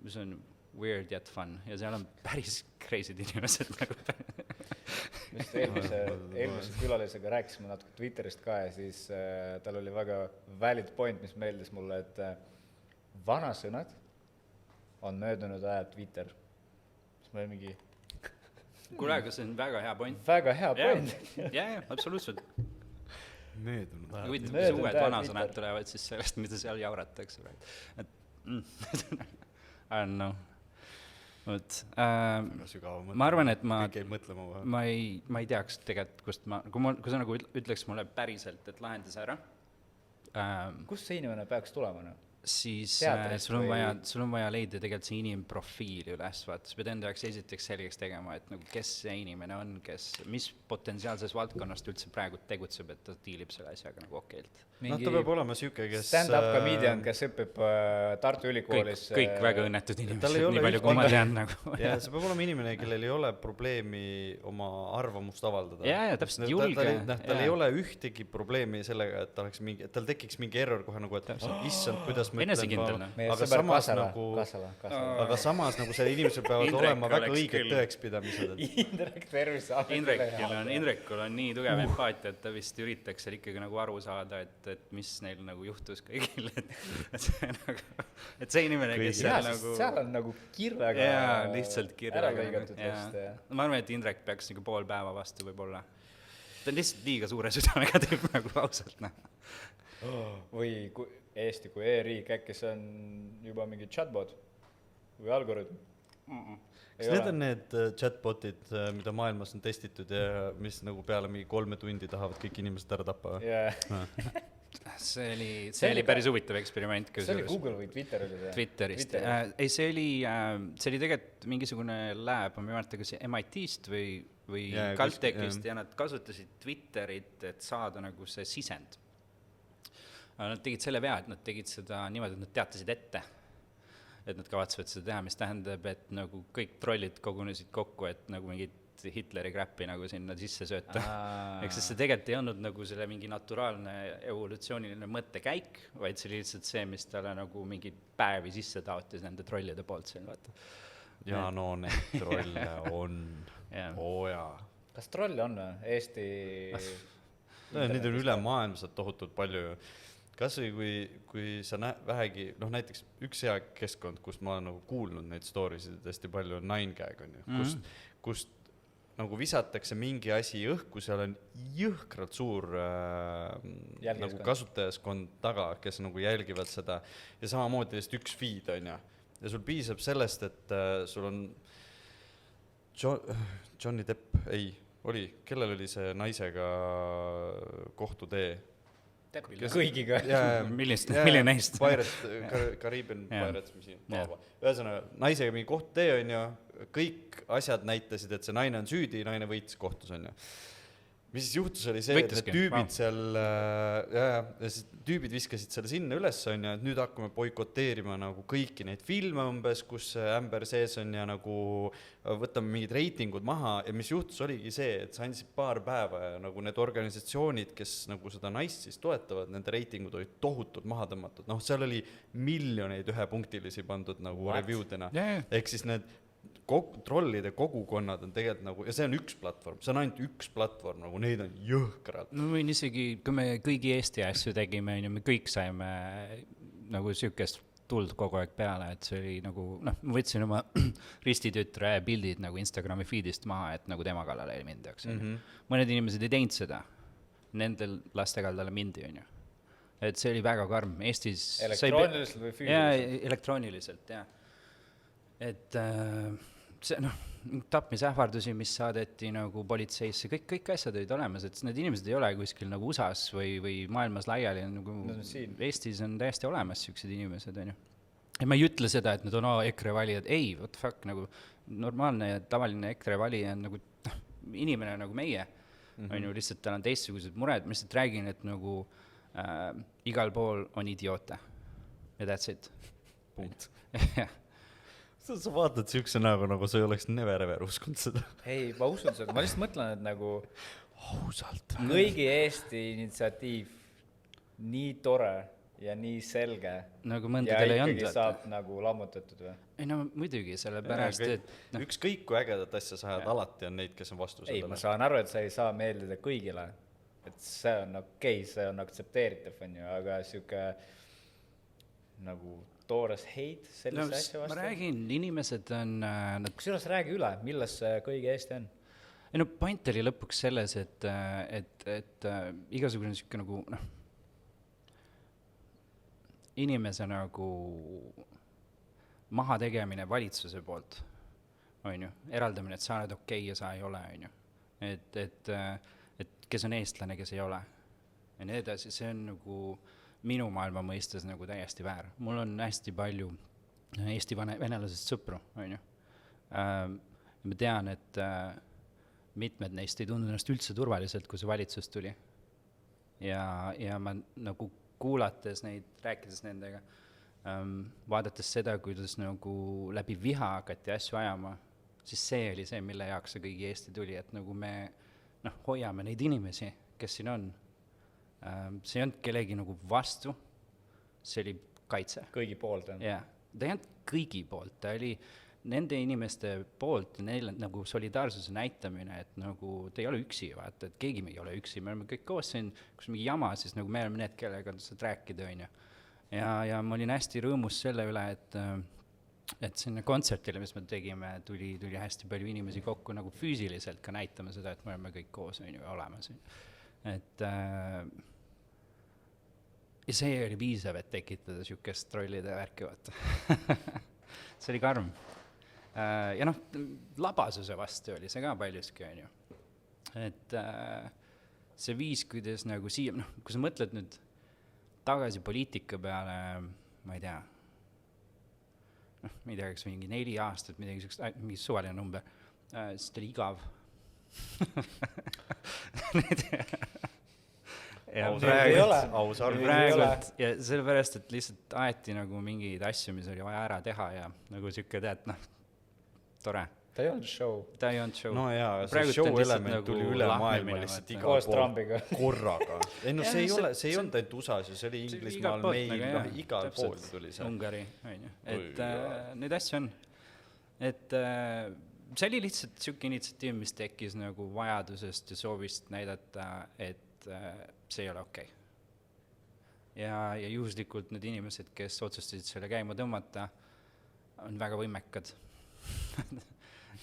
mis on weird yet fun ja seal on päris crazy'd inimesed nagu. Just eelmise külalisega rääkisime natuke Twitterist ka ja siis tal oli väga valid point, mis meeldis mulle, et vanasõnad on möödunud aja Twitter. Siis ma olin mingi... Kuule, aga see on väga hea point. Väga hea point. Jaa, absoluutselt. Möödunud aja. Huvitav, kui uued vanasõnad tulevad siis sellest, mida seal jauratakse. Et I don't know. Ma arvan, et ma ei teaks tegelikult, kui sa nagu ütleks mulle päriselt, et lahendas ära. Kus see inimene peaks tulema? Siis sul on vaja leida tegelikult see inimprofiil üles, vaata, sa pead enda jaoks esiteks selgeks tegema, et nagu kes see inimene on, mis potentsiaalses valdkonnast üldse praegu tegutseb, et ta diilib selle asjaga nagu okeilt. Ta peab olema siuke, kes stand-up comedian, kes õpib Tartu Ülikoolis. Kõik väga õnnetud inimesed, nii palju kui ma tean nagu. Ja see peab olema inimene, kellel ei ole probleemi oma arvamust avaldada. Ja täpselt julge. Tal ei ole ühtegi probleemi sellega, et tal tekiks mingi error kohe nagu, et issand, kuidas ma ütlen. Aga samas nagu selle inimesel peavad olema väga õiged tõekspidamised. Indrek, tervise. Indrekul on nii tugev empaatia, et ta vist üritaks seal ikkagi nagu aru saada, et mis neil nagu juhtus kõigil, et see inimene, kes seal on nagu kirvega lihtsalt kirvega ma arvan, et Indrek peaks nagu pool päeva vastu võib-olla. Ta on lihtsalt liiga suure südamega tüüp nagu ausalt. Või Eesti kui e-riik, äkki see on juba mingi chatbot või algoritm? Kas need on need chatbotid, mida maailmas on testitud ja mis nagu peale mingi 3 tundi tahavad kõik inimesed ära tappa? See oli päris huvitav eksperiment. See oli Google või Twitter oli see? Twitterist. Ei, see oli tegelikult mingisugune lab, ma ei mäleta, kas MIT-st või Caltechist ja nad kasutasid Twitterit, et saada nagu see sisend. Nad tegid selle vea, et nad tegid seda niimoodi, et nad teatasid ette, et nad kavatsevad seda teha, mis tähendab, et nagu kõik trollid kogunesid kokku, et nagu mingid Hitleri kräppi nagu sinna sisse sööta. Eks see tegelikult ei olnud nagu selle mingi naturaalne evolutsiooniline mõttekäik, vaid see oli lihtsalt see, mis talle nagu mingi päevi sisse taotis nende trollide poolt siin, vaata. Ja no need trolle on. Kas trolle on Eesti? Neid on üle maailma tohutult palju. Kas või kui sa vähegi, näiteks üks hea keskkond, kus ma olen nagu kuulnud neid stories'id hästi palju on 9gag, on ju, kust nagu visatakse mingi asi õhku, seal on jõhkralt suur nagu kasutajaskond taga, kes nagu jälgivad seda ja samamoodi lihtsalt üks feed on ja sul piisab sellest, et sul on Johnny Depp, kellel oli see naisega kohtutee? Kõigiga. Milline neist? Caribbean Pirates, mis siin maava. Ühesõnaga, naisega mingi kohtutee on ju, kõik asjad näitasid, et see naine on süüdi, naine võitis kohtus on ju. Mis siis juhtus oli see, et tüübid seal, tüübid viskasid selle sinna üles on ja nüüd hakkame boikoteerima nagu kõiki neid filme umbes, kus ämber sees on ja nagu võtame mingid reitingud maha ja mis juhtus oligi see, et sa andsid paar päeva ja nagu need organisatsioonid, kes nagu seda naist siis toetavad, nende reitingud olid tohutult maha tõmmatud. Seal oli miljoneid ühepunktilisi pandud nagu reviewdena. Ehk siis need trollide kogukonnad on tegelikult nagu, ja see on üks platvorm, see on ainult üks platvorm, nagu neid on jõhkralt. No võin isegi, kui me kõigi Eesti asju tegime, me kõik saime nagu sükest tuld kogu aeg peale, et see oli nagu, ma võtsin oma ristitütre pildid nagu Instagrami feedist maha, et nagu tema kallale ei mind jaoks. Mõned inimesed ei teinud seda, nendel laste kallale mindi, on ju. Et see oli väga karm. Eestis elektrooniliselt või füüsiliselt? Elektrooniliselt, jah. Et see, tapmisähvardusi, mis saadeti nagu politseisse, kõik asjad olid olemas, et need inimesed ei ole kuskil nagu USAs või maailmas laiali, nagu Eestis on täiesti olemas sellised inimesed, on ju. Ja ma ei ütle seda, et need on EKRE valijad, ei, what the fuck, nagu normaalne ja tavaline EKRE valija on nagu inimene nagu meie, on ju, lihtsalt tal on teistsugused mured, ma lihtsalt räägin, et nagu igal pool on idioote ja that's it. Punkt. sa vaatad siukse näoga, nagu sa ei oleks never ever uskunud seda. ei, ma usun seda, ma lihtsalt mõtlen, et nagu ausalt. kõigi Eesti initsiatiiv nii tore ja nii selge nagu ja mõndadel ei ikkagi olnud. saab nagu lammutatud või? ei no muidugi, sellepärast, et no. Ükskõik kui ägedat asja sa ajad, alati on neid, kes on vastu ei, ma saan aru, et sa ei saa meeldida kõigile, et see on okei, see on aktsepteeritav, on ju, aga sihuke nagu toores heit sellise asja ma vastu. räägin, inimesed on nad Kusjuures räägi üle, milles see kõigi Eesti on? ei no point oli lõpuks selles, et igasugune sihuke nagu inimese nagu mahategemine valitsuse poolt, on ju, eraldamine, et sa oled okei ja sa ei ole, on ju, et kes on eestlane, kes ei ole ja nii edasi, see on nagu minu maailma mõistes nagu täiesti väär. Mul on hästi palju Eesti venelasest sõpru, on ju. Ma tean, et mitmed neist ei tundu ennast üldse turvaliselt, kui see valitsus tuli. Ja ma nagu kuulates neid, rääkides nendega, vaadates seda, kuidas nagu läbi viha hakati asju ajama, siis see oli see, mille jaoks see kõigi Eesti tuli, et nagu me hoiame neid inimesi, kes siin on. See ei olnud kellegi nagu vastu, see oli kaitse. Kõigi poolt on. Jaa, ta ei olnud kõigi poolt, ta oli nende inimeste poolt ja neil nagu solidaarsuse näitamine, et nagu te ei ole üksi, vaata, et keegi me ei ole üksi, me oleme kõik koos siin, kus mingi jama, siis nagu me oleme need, kellega saad rääkida, on ju. Ja ma olin hästi rõõmus selle üle, et sinna kontsertile, mis me tegime, tuli hästi palju inimesi kokku nagu füüsiliselt ka näitama seda, et me oleme kõik koos, on ju, ja oleme siin. Et ja see oli piisav, et tekitada siukest trollide värki, vaata. See oli karm. Ja labasuse vastu oli see ka paljuski, on ju. Et see viis, kuidas nagu siia, kui sa mõtled nüüd tagasi poliitika peale, ma ei tea, kas mingi 4 aastat, mingi suvaline number, siis ta oli igav. praegult ja sellepärast, et lihtsalt aeti nagu mingeid asju, mis oli vaja ära teha ja nagu siuke tead, tore. Ta ei olnud show. Ta ei olnud show. No jaa, see show element nagu tuli üle maailma lihtsalt igal pool korraga. Ei no see ei olnud ainult USA-s, see oli Inglismaal, meil, igal pool tuli see. Ungari, on ju. Et neid asju on. Et see oli lihtsalt siuke initsiatiiv, mis tekkis nagu vajadusest ja soovist näidata, et see ei ole okei. Ja juhuslikult need inimesed, kes otsustasid selle käima tõmmata, on väga võimekad.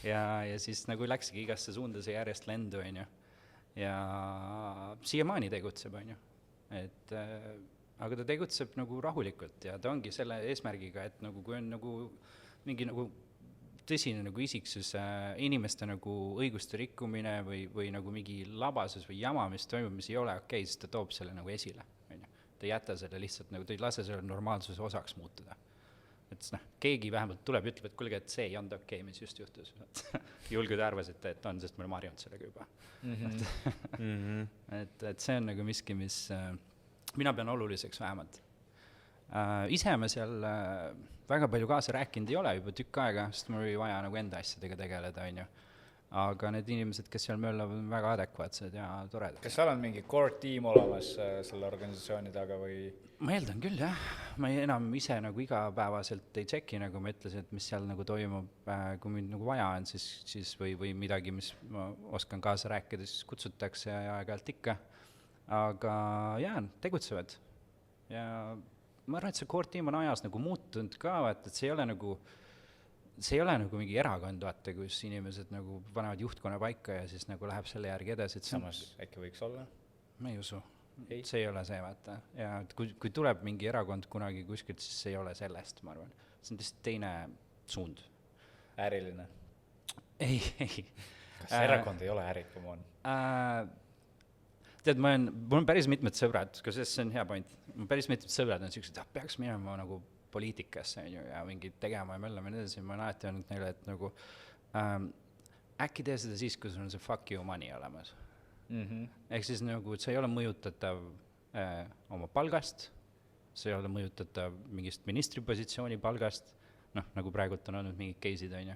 ja siis nagu läkski igasse suunda see järjest lendu, on ju. Ja siiamaani tegutseb, on ju. Et, aga ta tegutseb nagu rahulikult ja ta ongi selle eesmärgiga, et nagu kui on nagu mingi nagu tõsine nagu isiksus, inimeste nagu õiguste rikkumine või nagu mingi labasus või jama, mis toimub, mis ei ole okei, siis ta toob selle nagu esile. Ta ei jäta selle lihtsalt, nagu ta ei lase selle normaalsuse osaks muutuda. Et keegi vähemalt tuleb ja ütleb, et kuulge, et see ei olnud okei, mis just juhtus. Julgud arvasite, et on, sest me oleme harjunud sellega juba. Et see on nagu miski, mis mina pean oluliseks vähemalt. Ise me seal väga palju kaasa rääkinud ei ole juba tükk aega, sest mul oli vaja nagu enda asjadega tegeleda, on ju. Aga need inimesed, kes seal mööllavad, on väga adekvaatsed ja toredad. Kas seal on mingi core tiim olemas selle organisatsiooni taga või? Ma eeldan küll, jah. Ma enam ise nagu igapäevaselt ei tšeki, nagu ma ütlesin, et mis seal nagu toimub, kui mind nagu vaja on, siis või midagi, mis ma oskan kaasa rääkida, siis kutsutakse ja aeg-ajalt ikka. Aga jaa, tegutsevad. Ja ma arvan, et see core tiim on ajas nagu muutunud ka, et see ei ole nagu mingi erakond, vaata, kus inimesed nagu panevad juhtkonna paika ja siis nagu läheb selle järgi edasi. Samas äkki võiks olla? Ma ei usu. See ei ole see, vaata. Ja kui tuleb mingi erakond kunagi kuskilt, siis see ei ole sellest, ma arvan. See on lihtsalt teine suund. Äriline? Ei. Kas erakond ei ole äri, come on? Tead, mul on päris mitmed sõbrad, see on hea point, mul päris mitmed sõbrad on sellised, et peaks minema nagu poliitikasse ja mingi tegema ja möllama ja nii edasi, ma olen alati öelnud neile, et nagu äkki tee seda siis, kui sul on see fuck you money olemas. Ehk siis nagu, et sa ei ole mõjutatav oma palgast, sa ei ole mõjutatav mingist ministripositsiooni palgast, noh, nagu praegult on olnud mingid case'id, on ju.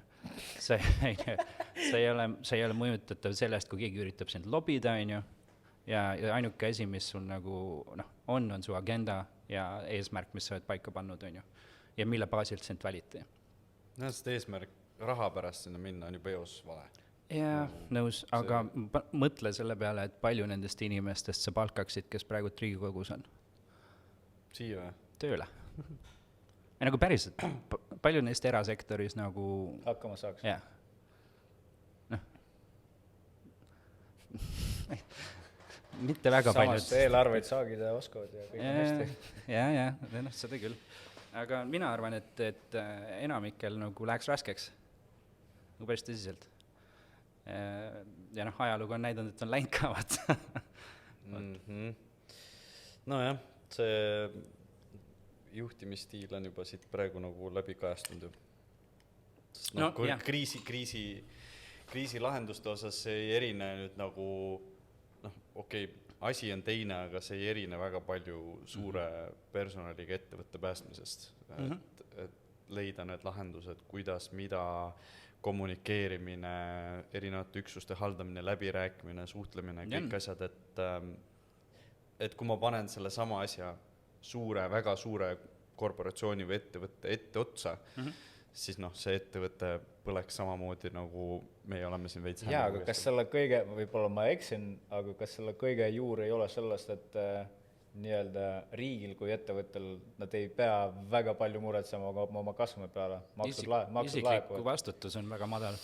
sa ei ole mõjutatav sellest, kui keegi üritab sind lobida, on ju, ja ainuke asi, mis sul nagu noh, on su agenda ja eesmärk, mis sa oled paika pannud, on ju, ja mille baasilt sind valiti. No, sest eesmärk raha pärast sinna minna on juba eos vale. Jaa, nõus, aga mõtle selle peale, et palju nendest inimestest sa palkaksid, kes praegu Riigikogus on? Siia või? Tööle. Ja nagu päriselt, palju neist erasektoris nagu hakkama saaks. Jah. Noh. Mitte väga paljud. Samas eelarveid saagida oskavad ja kõik on hästi. Ja, noh, seda küll. Aga mina arvan, et enamikel nagu läheks raskeks. Nagu päris tõsiselt. Ja noh, ajalugu on näidanud, et on läinud ka, vaata. Nojah, see juhtimisstiil on juba siit praegu nagu läbi kajastunud. Sest no, kui kriisi lahenduste osas see ei erine nüüd nagu, noh, okei, asi on teine, aga see ei erine väga palju suure personaliga ettevõtte päästmisest. Et leida need lahendused, kuidas, mida kommunikeerimine, erinevate üksuste haldamine, läbirääkimine, suhtlemine, kõik asjad, et kui ma panen selle sama asja väga suure korporatsiooni või ettevõtte ette otsa, siis noh, see ettevõte põleks samamoodi, nagu meie oleme siin veits. Jaa, aga kas selle kõige, võib-olla ma eksin, aga kas selle kõige juur ei ole sellest, et nii-öelda riigil kui ettevõttel nad ei pea väga palju muretsema oma kasvumi peale, maksud isikliku vastutus on väga madal.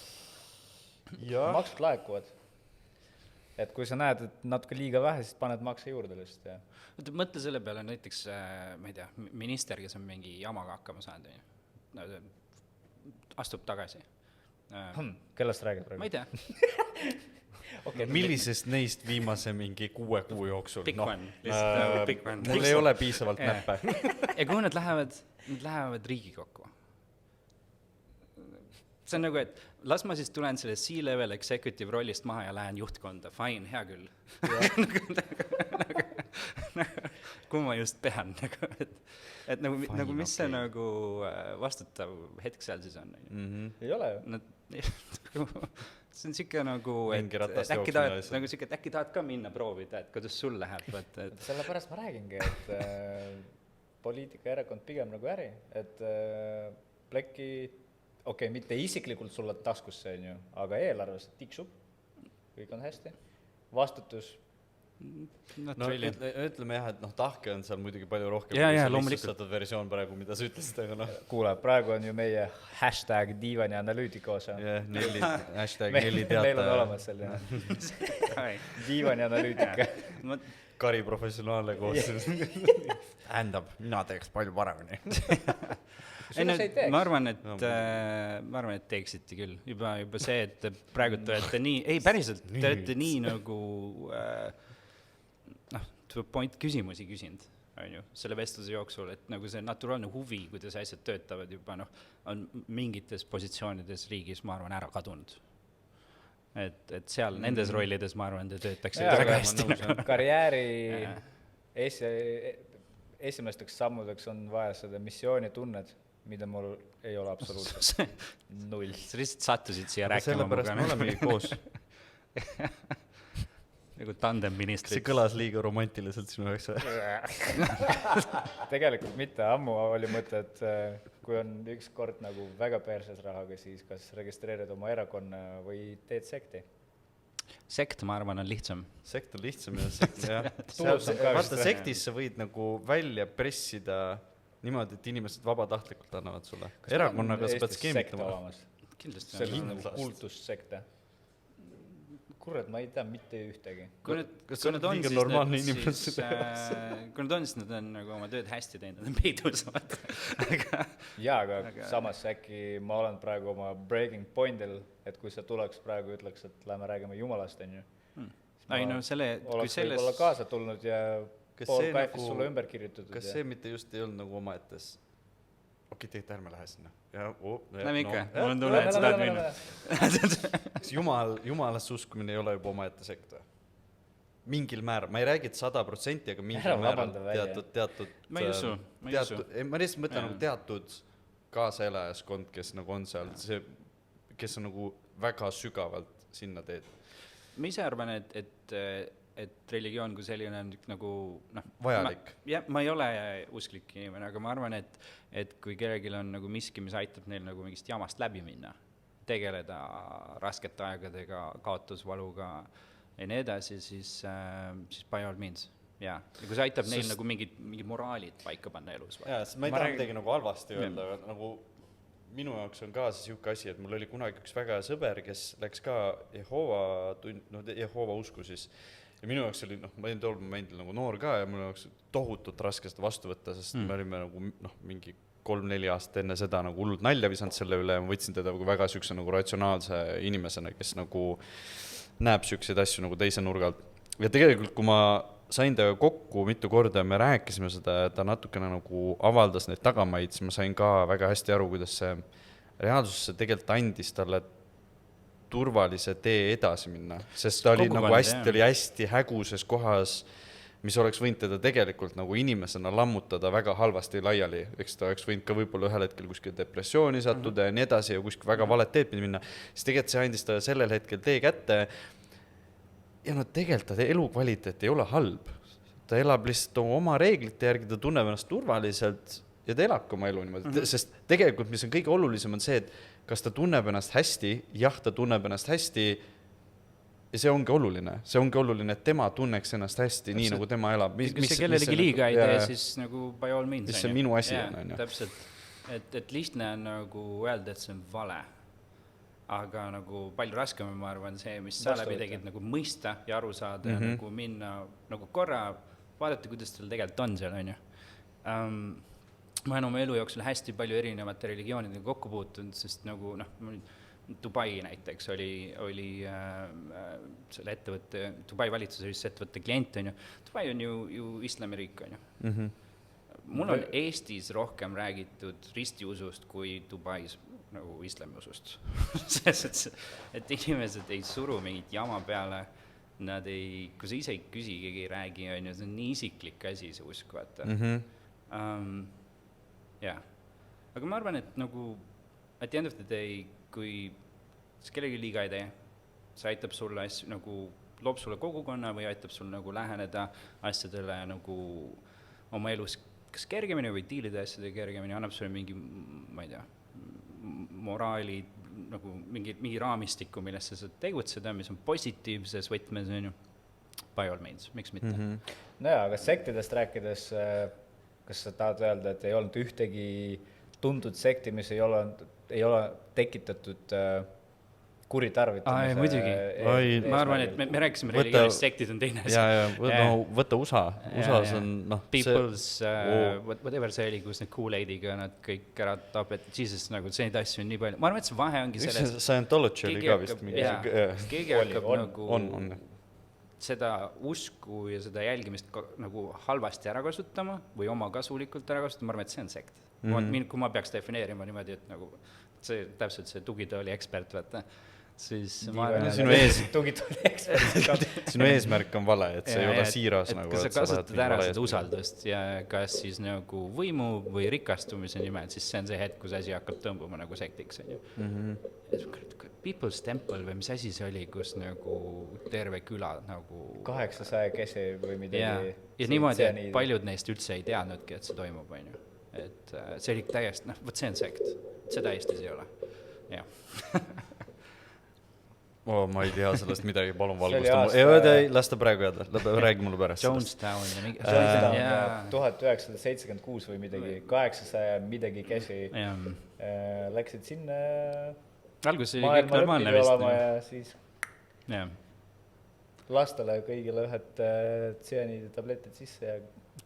Maksud laekuvad. Et kui sa näed, et natuke liiga vähe, siis paned makse juurde lihtsalt. Mõtle selle peale näiteks, ma ei tea, minister, kes on mingi jamaga hakkama saanud, astub tagasi. Kellest räägid praegu? Ma ei tea. Okay, millisest neist viimase mingi 6 kuu jooksul? Big one. Mul ei ole piisavalt näppe. Ja kuhu nad lähevad Riigikokku? See on nagu, et las ma siis tulen selle C-level executive rollist maha ja lähen juhtkonda. Fine, hea küll. Kuhu ma just pean? Et nagu mis see nagu vastutav hetk seal siis on? Ei ole ju. See on siuke nagu, et äkki tahad ka minna proovida, et kuidas sul läheb. Sellepärast ma räägingi, et poliitikaerakond pigem nagu äri, et plekki, okei, mitte isiklikult sulle taskusse, aga eelarves tiksub, kõik on hästi. Vastutus. No ütleme jah, et tahke on seal muidugi palju rohkem lihtsustatud versioon praegu, mida sa ütlesid, aga noh. Kuule, praegu on ju meie hashtag diivani analüütika osa. Hashtag Nelli teataja. Meil on olemas selline diivani analüütika. Kari professionaalne koostöös. Ändab, mina teeks palju paremini. Ma arvan, et teeksite küll. Juba see, et praegu te olete nii, ei päriselt, te olete nii nagu point küsimusi küsinud, on ju, selle vestluse jooksul, et nagu see naturaalne huvi, kuidas asjad töötavad juba, on mingites positsioonides riigis, ma arvan, ära kadunud. Et seal nendes rollides, ma arvan, te töötaksid väga hästi. Karjääri esimesteks sammudeks on vaja seda missioonitunnet, mida mul ei ole absoluutselt null. Sa lihtsalt sattusid siia rääkima. Sellepärast me olemegi koos. Nagu tandemministrid. See kõlas liiga romantiliselt sinu jaoks. Tegelikult mitte, ammu oli mõte, et kui on üks kord nagu väga perses rahaga, siis kas registreerid oma erakonna või teed sekti? Sekt, ma arvan, on lihtsam. Sekt on lihtsam ja vaata, sektis sa võid nagu välja pressida niimoodi, et inimesed vabatahtlikult annavad sulle. Erakonnaga sa pead skeemitama. Kindlasti see on kultussekte. Kurat, ma ei tea mitte ühtegi. Kui nad on, siis nad on nagu oma tööd hästi teinud, nad on peidus. Jaa, aga samas äkki ma olen praegu oma breaking pointil, et kui sa tuleks praegu ütleks, et lähme räägime Jumalast, on ju. Oleks võib-olla kaasa tulnud ja pool kaifis sulle ümber kirjutatud. Kas see mitte just ei olnud nagu omaetes? Okei, tegelikult ärme lähe sinna. Lähme ikka, mul on tunne, et sa tahad minna. Kas jumalasse uskumine ei ole juba omaette sekt või? Mingil määr, ma ei räägi, et 100%, aga mingil määral teatud ma ei usu. ma lihtsalt mõtlen nagu teatud kaasaelajaskond, kes nagu on seal, see, kes on nagu väga sügavalt sinna teed? Ma ise arvan, et religioon kui selline on nagu vajalik. Ma ei ole usklik inimene, aga ma arvan, et kui kellelgi on nagu miski, mis aitab neil nagu mingist jamast läbi minna, tegeleda raskete aegadega, kaotusvaluga ja nii edasi, siis by all means. Ja kui see aitab neil nagu mingid moraalid paika panna elus. Jaa, ma ei taha midagi nagu halvasti öelda, aga nagu minu jaoks on ka see siuke asi, et mul oli kunagi üks väga hea sõber, kes läks ka Jehova usku siis. Ja minu jaoks oli, ma olin tol momendil nagu noor ka ja mul jaoks tohutult raske seda vastu võtta, sest me olime nagu mingi 3-4 aastat enne seda nagu hullult nalja visanud selle üle ja ma võtsin teda väga siukse nagu ratsionaalse inimesena, kes nagu näeb siukseid asju nagu teise nurgalt. Ja tegelikult, kui ma sain temaga kokku mitu korda ja me rääkisime seda ja ta natukene nagu avaldas neid tagamaid, siis ma sain ka väga hästi aru, kuidas see reaalsusse tegelikult andis talle turvalise tee edasi minna, sest ta oli nagu hästi häguses kohas, mis oleks võinud teda tegelikult nagu inimesena lammutada väga halvasti laiali, eks ta oleks võinud ka võib-olla ühel hetkel kuskil depressiooni sattuda ja nii edasi ja kuskil väga valet teed pidi minna, siis tegelikult see andis ta sellel hetkel tee kätte. Ja tegelikult ta elukvaliteet ei ole halb. Ta elab lihtsalt oma reeglite järgi, ta tunneb ennast turvaliselt ja ta elabki oma elu niimoodi. Sest tegelikult, mis on kõige olulisem, on see, et kas ta tunneb ennast hästi, ta tunneb ennast hästi ja see ongi oluline. See ongi oluline, et tema tunneks ennast hästi, nii nagu tema elab. Kui see kellelegi liiga ei tee, siis nagu by all means. Mis see minu asi on. Täpselt. Et lihtne on nagu öelda, et see on vale. Aga nagu palju raskem, ma arvan, see, mis sa läbi tegid, nagu mõista ja aru saada ja nagu minna, nagu korra vaadata, kuidas tal tegelikult on seal, on ju. Ma olen oma elu jooksul hästi palju erinevate religioonidega kokku puutunud, sest nagu, Dubai näiteks oli selle ettevõtte, Dubai valitsuse ettevõtte klient, on ju. Dubai on ju islamiriik, on ju. Mul on Eestis rohkem räägitud ristiusust kui Dubais nagu islamiusust. et inimesed ei suru mingit jama peale, nad ei, kui sa ise ei küsi, keegi ei räägi, on ju, see on nii isiklik asi, see usk, vaata. Aga ma arvan, et nagu at the end of the day, kui kellegi liiga ei tee, see aitab sulle asju, nagu loob sulle kogukonna või aitab sul nagu läheneda asjadele nagu oma elus kas kergemini või diilida asjadega kergemini, annab sulle mingi, ma ei tea, moraali, nagu mingi raamistiku, millest sa saad tegutseda, mis on positiivses võtmes, on ju, by all means, miks mitte. Aga sektidest rääkides, kas sa tahad öelda, et ei olnud ühtegi tuntud sekti, mis ei ole tekitatud kuritarvitamise? Muidugi. Ma arvan, et me rääkisime religioonist, sektid on teine asi. Võta USA-s on People's, whatever see oli, kus need Kool-Aidiga nad kõik ära tapet, Jesus, nagu see neid asju on nii palju. Ma arvan, et see vahe ongi selles... Scientology oli ka vist mingi... Keegi hakkab nagu seda usku ja seda jälgimist nagu halvasti ära kasutama või oma kasulikult ära kasutama, ma arvan, et see on sekt. Kui ma peaks defineerima niimoodi, et nagu see täpselt see tugitooli ekspert, vaata, siis ma arvan, sinu eesmärk on vale, et see ei ole siiras. Et kui sa kasutad ära seda usaldust ja kas siis nagu võimu või rikastumise nimel, siis see on see hetk, kus asi hakkab tõmbuma nagu sektiks, on ju. People's Temple või mis asi see oli, kus nagu terve küla nagu 800 kesi või midagi. Ja niimoodi, et paljud neist üldse ei teadnudki, et see toimub, on ju. Et see oli täiesti, võt see on sekt. Seda Eestis ei ole. Ma ei tea sellest midagi, palun valgustama. Las ta praegu jääda, räägi mulle pärast. Jonestown ja 1976 või midagi, 800 midagi kesi läksid sinna alguses oli kõik normaalne vist. Ja siis lastele kõigile ühed tsüaniidi tabletid sisse ja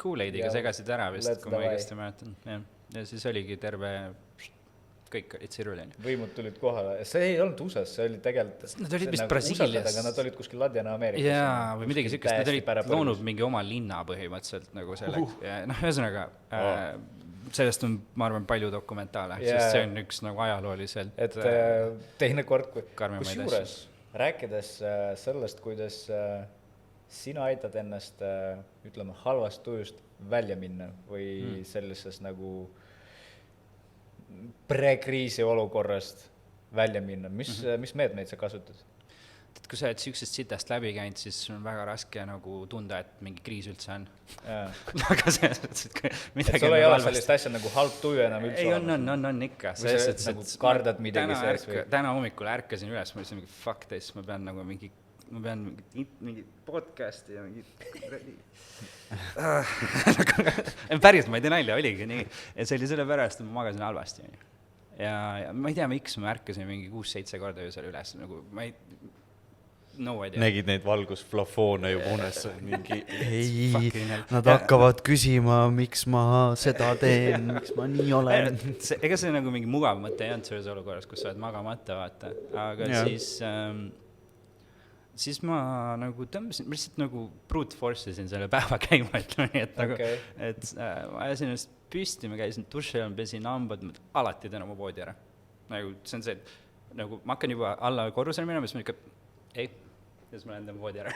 Kool-Aidiga segasid ära vist, kui ma õigesti mäletan. Ja siis oligi terve, kõik olid siruleni. Võimud tulid kohale. See ei olnud USA-s, see oli tegelikult... Nad olid vist Brasiilias. Aga nad olid kuskil Ladina-Ameerikas. Jaa, või midagi sükest. Nad olid loonud mingi oma linna põhimõtteliselt nagu selleks. Ühesõnaga, sellest on, ma arvan, palju dokumentaale, sest see on üks nagu ajalooliselt... Et teine kord, kus juures rääkides sellest, kuidas sina aitad ennast, ütleme, halvast tujust välja minna või sellises nagu pre-kriisi olukorrast välja minna, mis meetmeid sa kasutad? et kui sa oled siuksest sitast läbi käinud, siis sul on väga raske nagu tunda, et mingi kriis üldse on. Aga selles mõttes, et midagi sul ei ole sellist asja nagu halb tuju enam üldse ei, on ikka. Või sa nagu kardad midagi sellest või? Täna hommikul ärkasin üles, ma olin mingi fuck this, ma pean mingi podcasti ja mingi päris, ma ei tee nalja, oligi nii. Ja see oli selle pärast, et ma magasin halvasti. Ja ma ei tea, miks ma ärkasin mingi 6-7 korda öösel üles, nagu ma ei no idea. Nägid neid valgusplafoone juba unes, mingi ei, nad hakkavad küsima, miks ma seda teen, miks ma nii olen. Ega see nagu mingi mugav mõte ei olnud selles olukorras, kus sa oled magamata, vaata. Aga siis ma nagu tõmbasin, ma lihtsalt nagu brute force'isin selle päeva käima, ütleme nii, et nagu, et ma ajasin ennast püsti, ma käisin duši all, pesin hambad, alati teen oma voodi ära. Nagu see on see, et nagu ma hakkan juba alla korrusele minema, siis ma ikka ei, siis ma lähen voodi ära.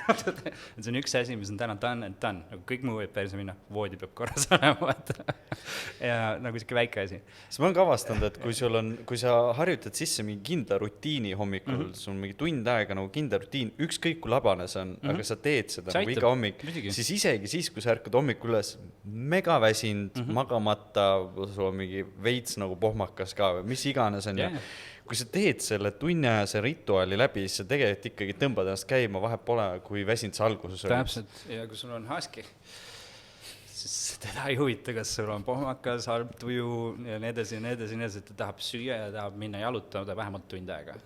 See on üks asi, mis on täna done. Nagu kõik muu võib päris minna, voodi peab korras olema. Ja nagu siuke väike asi. Siis ma olen ka avastanud, et kui sa harjutad sisse mingi kindla rutiini hommikul, sul on mingi tund aega nagu kindla rutiin, ükskõik kui labane see on, aga sa teed seda nagu iga hommik, siis isegi siis, kui sa ärkad hommikul üles mega väsinud, magamata, sul on mingi veits nagu pohmakas ka või mis iganes on ja kui sa teed selle tunniajase rituaali läbi, siis sa tegelikult ikkagi tõmbad ennast käima, vahe pole, kui väsinud sa alguses oli. Täpselt, ja kui sul on husky, siis teda ei huvita, kas sul on pohmakas, halb tuju ja nii edasi, ta tahab süüa ja tahab minna jalutada vähemalt tund aega.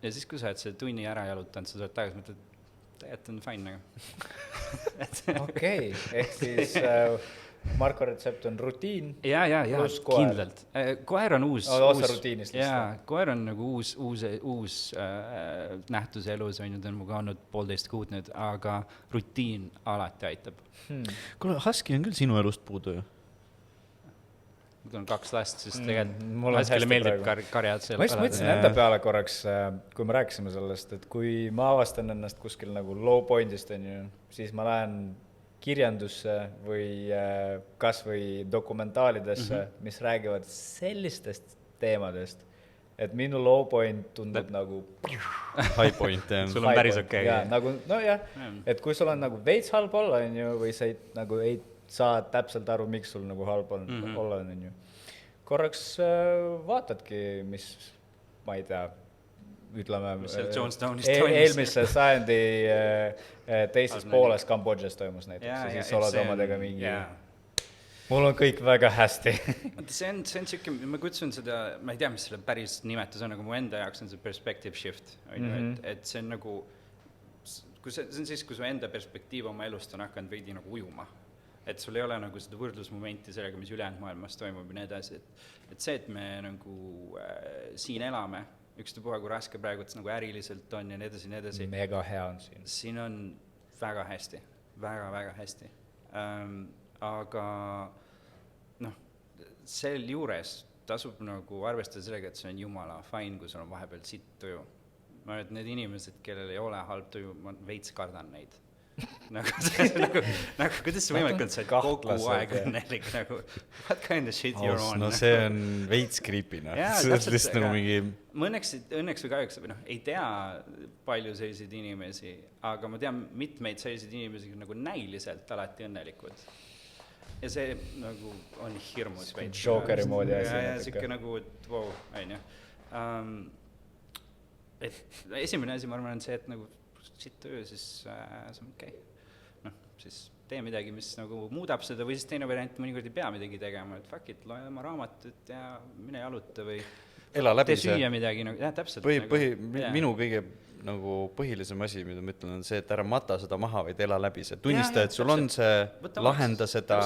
Ja siis, kui sa oled selle tunni ära jalutanud, sa tuled tagasi, mõtled, tegelikult on fine nagu. Okei, ehk siis Marko retsept on rutiin. Ja, kindlalt. Koer on uus. Osa rutiinist. Jaa, koer on nagu uus nähtus elus, on ju, ta on muga olnud 1,5 kuud nüüd, aga rutiin alati aitab. Kuule, husky on küll sinu elust puudu ju. Mul on 2 last, siis tegelikult huskyle meeldib karjad seal. Ma just mõtlesin enda peale korraks, kui me rääkisime sellest, et kui ma avastan ennast kuskil nagu low pointist, on ju, siis ma lähen kirjandusse või kas või dokumentaalidesse, mis räägivad sellistest teemadest, et minu low point tundub nagu high point, jah. Sul on päris okei. Nagu, no jah, et kui sul on nagu veits halb olla, on ju, või sa nagu ei saa täpselt aru, miks sul nagu halb on olla, on ju. Korraks vaatadki, mis, ma ei tea, ütleme, eelmise sajandi teises pooles Kambodžas toimus näiteks ja siis oled omadega mingi mul on kõik väga hästi. See on siuke, ma kutsun seda, ma ei tea, mis selle päris nimetus on, aga mu enda jaoks on see perspective shift, et see on nagu see on siis, kui su enda perspektiiv oma elust on hakanud veidi nagu ujuma, et sul ei ole nagu seda võrdlusmomenti sellega, mis ülejäänud maailmas toimub ja nii edasi, et see, et me nagu siin elame ükstapuha, kui raske praegu, et nagu äriliselt on ja nii edasi. Mega hea on siin. Siin on väga hästi, väga hästi. Aga sel juures tasub nagu arvestada sellega, et see on jumala fine, kui sul on vahepeal sitt tuju. Ma arvan, et need inimesed, kellel ei ole halb tuju, ma veits kardan neid. Nagu kuidas see võimalik on, sa kogu aeg õnnelik nagu what kind of shit you're on? No see on veits creepy, no. See on lihtsalt nagu mingi ma õnneks või kahjuks ei tea palju selliseid inimesi, aga ma tean mitmeid selliseid inimesi nagu näiliselt alati õnnelikud ja see nagu on hirmus veits Jokeri moodi asi ja siuke nagu, et wow, on ju et esimene asi ma arvan on see, et nagu siit töö, siis see on okei. Siis tee midagi, mis nagu muudab seda või siis teine variant mõnikord ei pea midagi tegema, et fuck it, loe oma raamatut ja mine jaluta või tee süüa midagi, täpselt. Minu kõige nagu põhilisem asi, mida ma ütlen, on see, et ära mata seda maha, vaid ela läbi see. Tunnista, et sul on see, lahenda seda.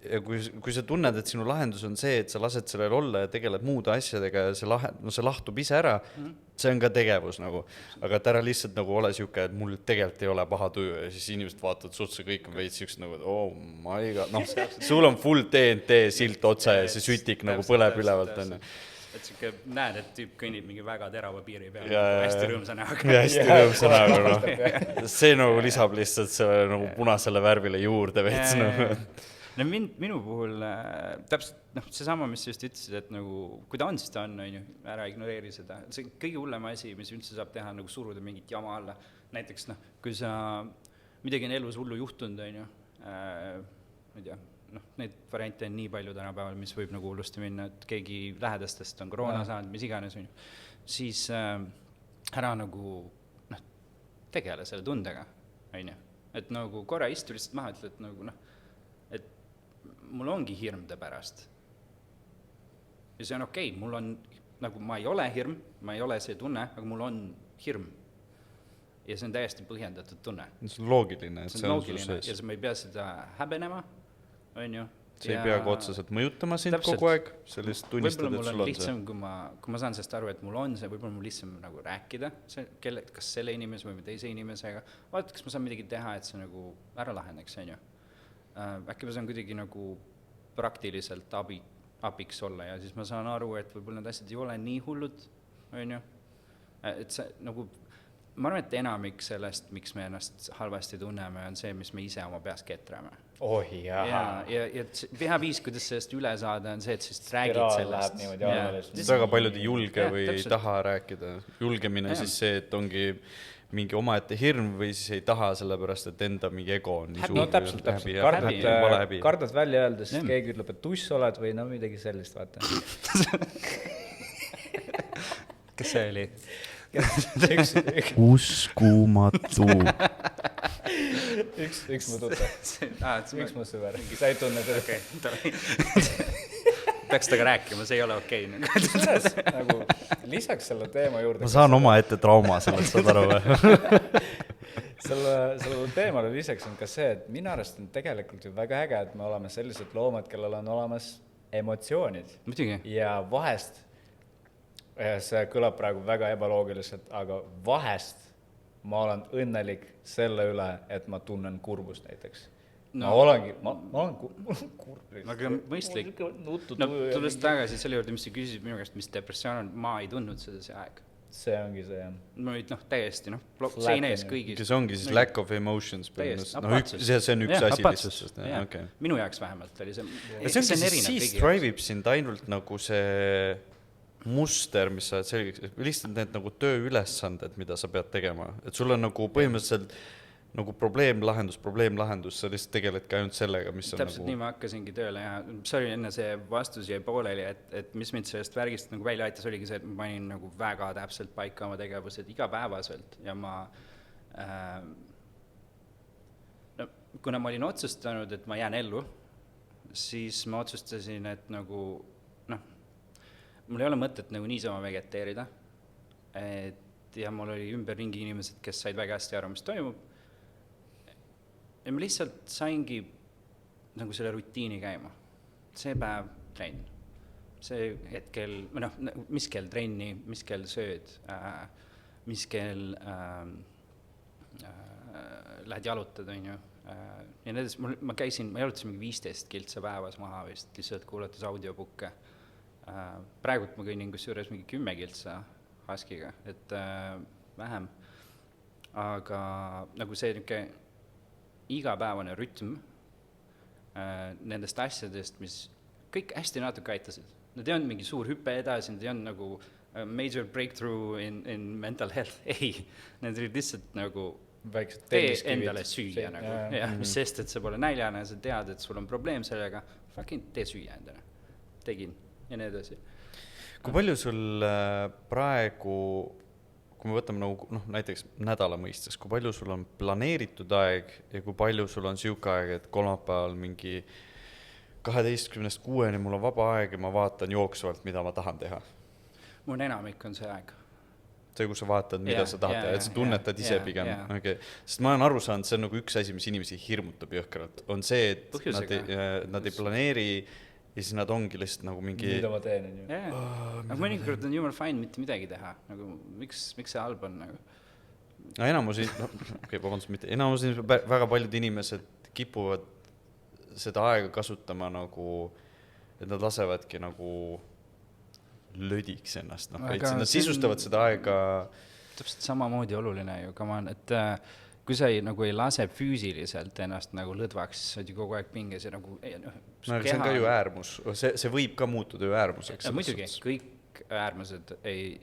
Ja kui sa tunned, et sinu lahendus on see, et sa lased sellel olla ja tegeled muude asjadega ja see lahtub ise ära, see on ka tegevus nagu. Aga et ära lihtsalt nagu ole siuke, et mul tegelikult ei ole paha tuju ja siis inimesed vaatavad sutse, kõik on veits siukest nagu, oh my god, sul on full TNT silt otsa ja see sütik nagu põleb ülevalt. Et siuke näed, et tüüp kõnnib mingi väga terava piiri peal, hästi rõõmsa näoga. Ja hästi rõõmsa näoga, See nagu lisab lihtsalt selle nagu punasele värvile juurde veits. no minu puhul täpselt, seesama, mis sa just ütlesid, et nagu, kui ta on, siis ta on ju, ära ignoreeri seda. See kõige hullem asi, mis üldse saab teha, nagu suruda mingit jama alla. Näiteks, kui sa midagi on elus hullu juhtunud, on ju, ma ei tea, neid variante on nii palju tänapäeval, mis võib nagu hullusti minna, et keegi lähedastest on koroona saanud, mis iganes, on ju, siis ära nagu, tegele selle tundega, on ju. Et nagu korra istu lihtsalt maha, ütled, et nagu et mul ongi hirmde pärast. Ja see on okei, mul on, nagu ma ei ole hirm, ma ei ole see tunne, aga mul on hirm. Ja see on täiesti põhjendatud tunne. See on loogiline, et see on sul sees. Ja ma ei pea seda häbenema, on ju. See ei pea ka otseselt mõjutama sind kogu aeg, sellist tunnistad, et sul on see. Võib-olla mul on lihtsam, kui ma saan sellest aru, et mul on see, võib-olla mul lihtsam nagu rääkida, kas selle inimese või teise inimesega, vaata, kas ma saan midagi teha, et see nagu ära lahendaks, on ju. Äkki ma saan kuidagi nagu praktiliselt abiks olla ja siis ma saan aru, et võib-olla need asjad ei ole nii hullud, on ju. Et see nagu, ma arvan, et enamik sellest, miks me ennast halvasti tunneme, on see, mis me ise oma peas ketrame. Ja hea viis, kuidas sellest üle saada, on see, et siis räägid sellest. Väga paljud ei julge või ei taha rääkida. Julgemine siis see, et ongi mingi omaette hirm või siis ei taha sellepärast, et enda mingi ego on nii suur. No täpselt. Kardad välja öelda, siis keegi ütleb, et tuss oled või midagi sellist, vaata. Kas see oli? Uskumatu. Üks mu tuttav. Üks mu sõber. Sa ei tunne seda. Peaks temaga rääkima, see ei ole okei. Nagu lisaks selle teema juurde. Ma saan oma ette trauma sellest, saad aru või? Selle teemale lisaks on ka see, et minu arust on tegelikult ju väga äge, et me oleme sellised loomad, kellel on olemas emotsioonid. Muidugi. Ja vahest, see kõlab praegu väga ebaloogiliselt, aga vahest ma olen õnnelik selle üle, et ma tunnen kurbust näiteks. Ma olen kurb. Aga mõistlik. Tulles tagasi selle juurde, mis sa küsisid minu käest, mis depressioon on, ma ei tundnud seda see aeg. See ongi see, jah. Ma olid, täiesti, sein ees kõigis. See ongi siis lack of emotions. See on üks asi lihtsalt. Minu jaoks vähemalt oli see. See on siis drivib sind ainult nagu see muster, mis sa oled selgeks, lihtsalt need nagu tööülesanded, mida sa pead tegema. Et sul on nagu põhimõtteliselt nagu probleemlahendus, sa lihtsalt tegeled ka ainult sellega, mis on täpselt nagu... nii ma hakkasingi tööle ja sorry, enne see vastus jäi pooleli, et mis mind sellest värgist nagu välja aitas, oligi see, et ma panin nagu väga täpselt paika oma tegevused igapäevaselt ja ma kuna ma olin otsustanud, et ma jään ellu, siis ma otsustasin, et nagu mul ei ole mõtet nagu niisama vegeteerida, ja mul oli ümberringi inimesed, kes said väga hästi aru, mis toimub. Ja ma lihtsalt saingi nagu selle rutiini käima. See päev trenn. See hetkel, mis kell trenni, mis kell sööd, mis kell lähed jalutad, on ju. Ja nendes, ma jalutasin mingi 15 kiltsa päevas maha vist, lihtsalt kuulates audiobukke. Praegult ma kõinin kusjuures mingi 10 kiltsa Huskiga, et vähem. Aga nagu see niuke igapäevane rütm nendest asjadest, mis kõik hästi natuke aitasid. Nad ei olnud mingi suur hüppe edasi, nad ei olnud nagu major breakthrough in mental health. Ei, need olid lihtsalt nagu tee endale süüa nagu. Ja, mis sest, et sa pole näljane, sa tead, et sul on probleem sellega, fucking tee süüa endale. Tegin. Ja nii edasi. Kui palju sul praegu, kui me võtame nagu, näiteks nädala mõistes, kui palju sul on planeeritud aeg ja kui palju sul on siuke aeg, et kolmapäeval mingi 12-6 mul on vaba aeg ja ma vaatan jooksvalt, mida ma tahan teha? Mul enamik on see aeg. See, kus sa vaatad, mida sa tahad teha, et sa tunnetad ise pigem. Okay. Sest ma olen aru saanud, see on nagu üks asi, mis inimesi hirmutab jõhkralt. On see, et nad ei planeeri ja siis nad ongi lihtsalt nagu mingi... Mida ma teen, on ju. Aga mõnikord on jumal fine mitte midagi teha. Nagu, miks see halb on? Nagu? Enamus väga paljud inimesed kipuvad seda aega kasutama nagu, et nad lasevadki nagu lödiks ennast. Nad sisustavad seda aega... Täpselt samamoodi oluline ju, et kui sa nagu ei lase füüsiliselt ennast nagu lõdvaks, siis sa oled ju kogu aeg pinges ja nagu no, aga see on ka ju äärmus, see võib ka muutuda ju äärmuseks. Muidugi, kõik äärmused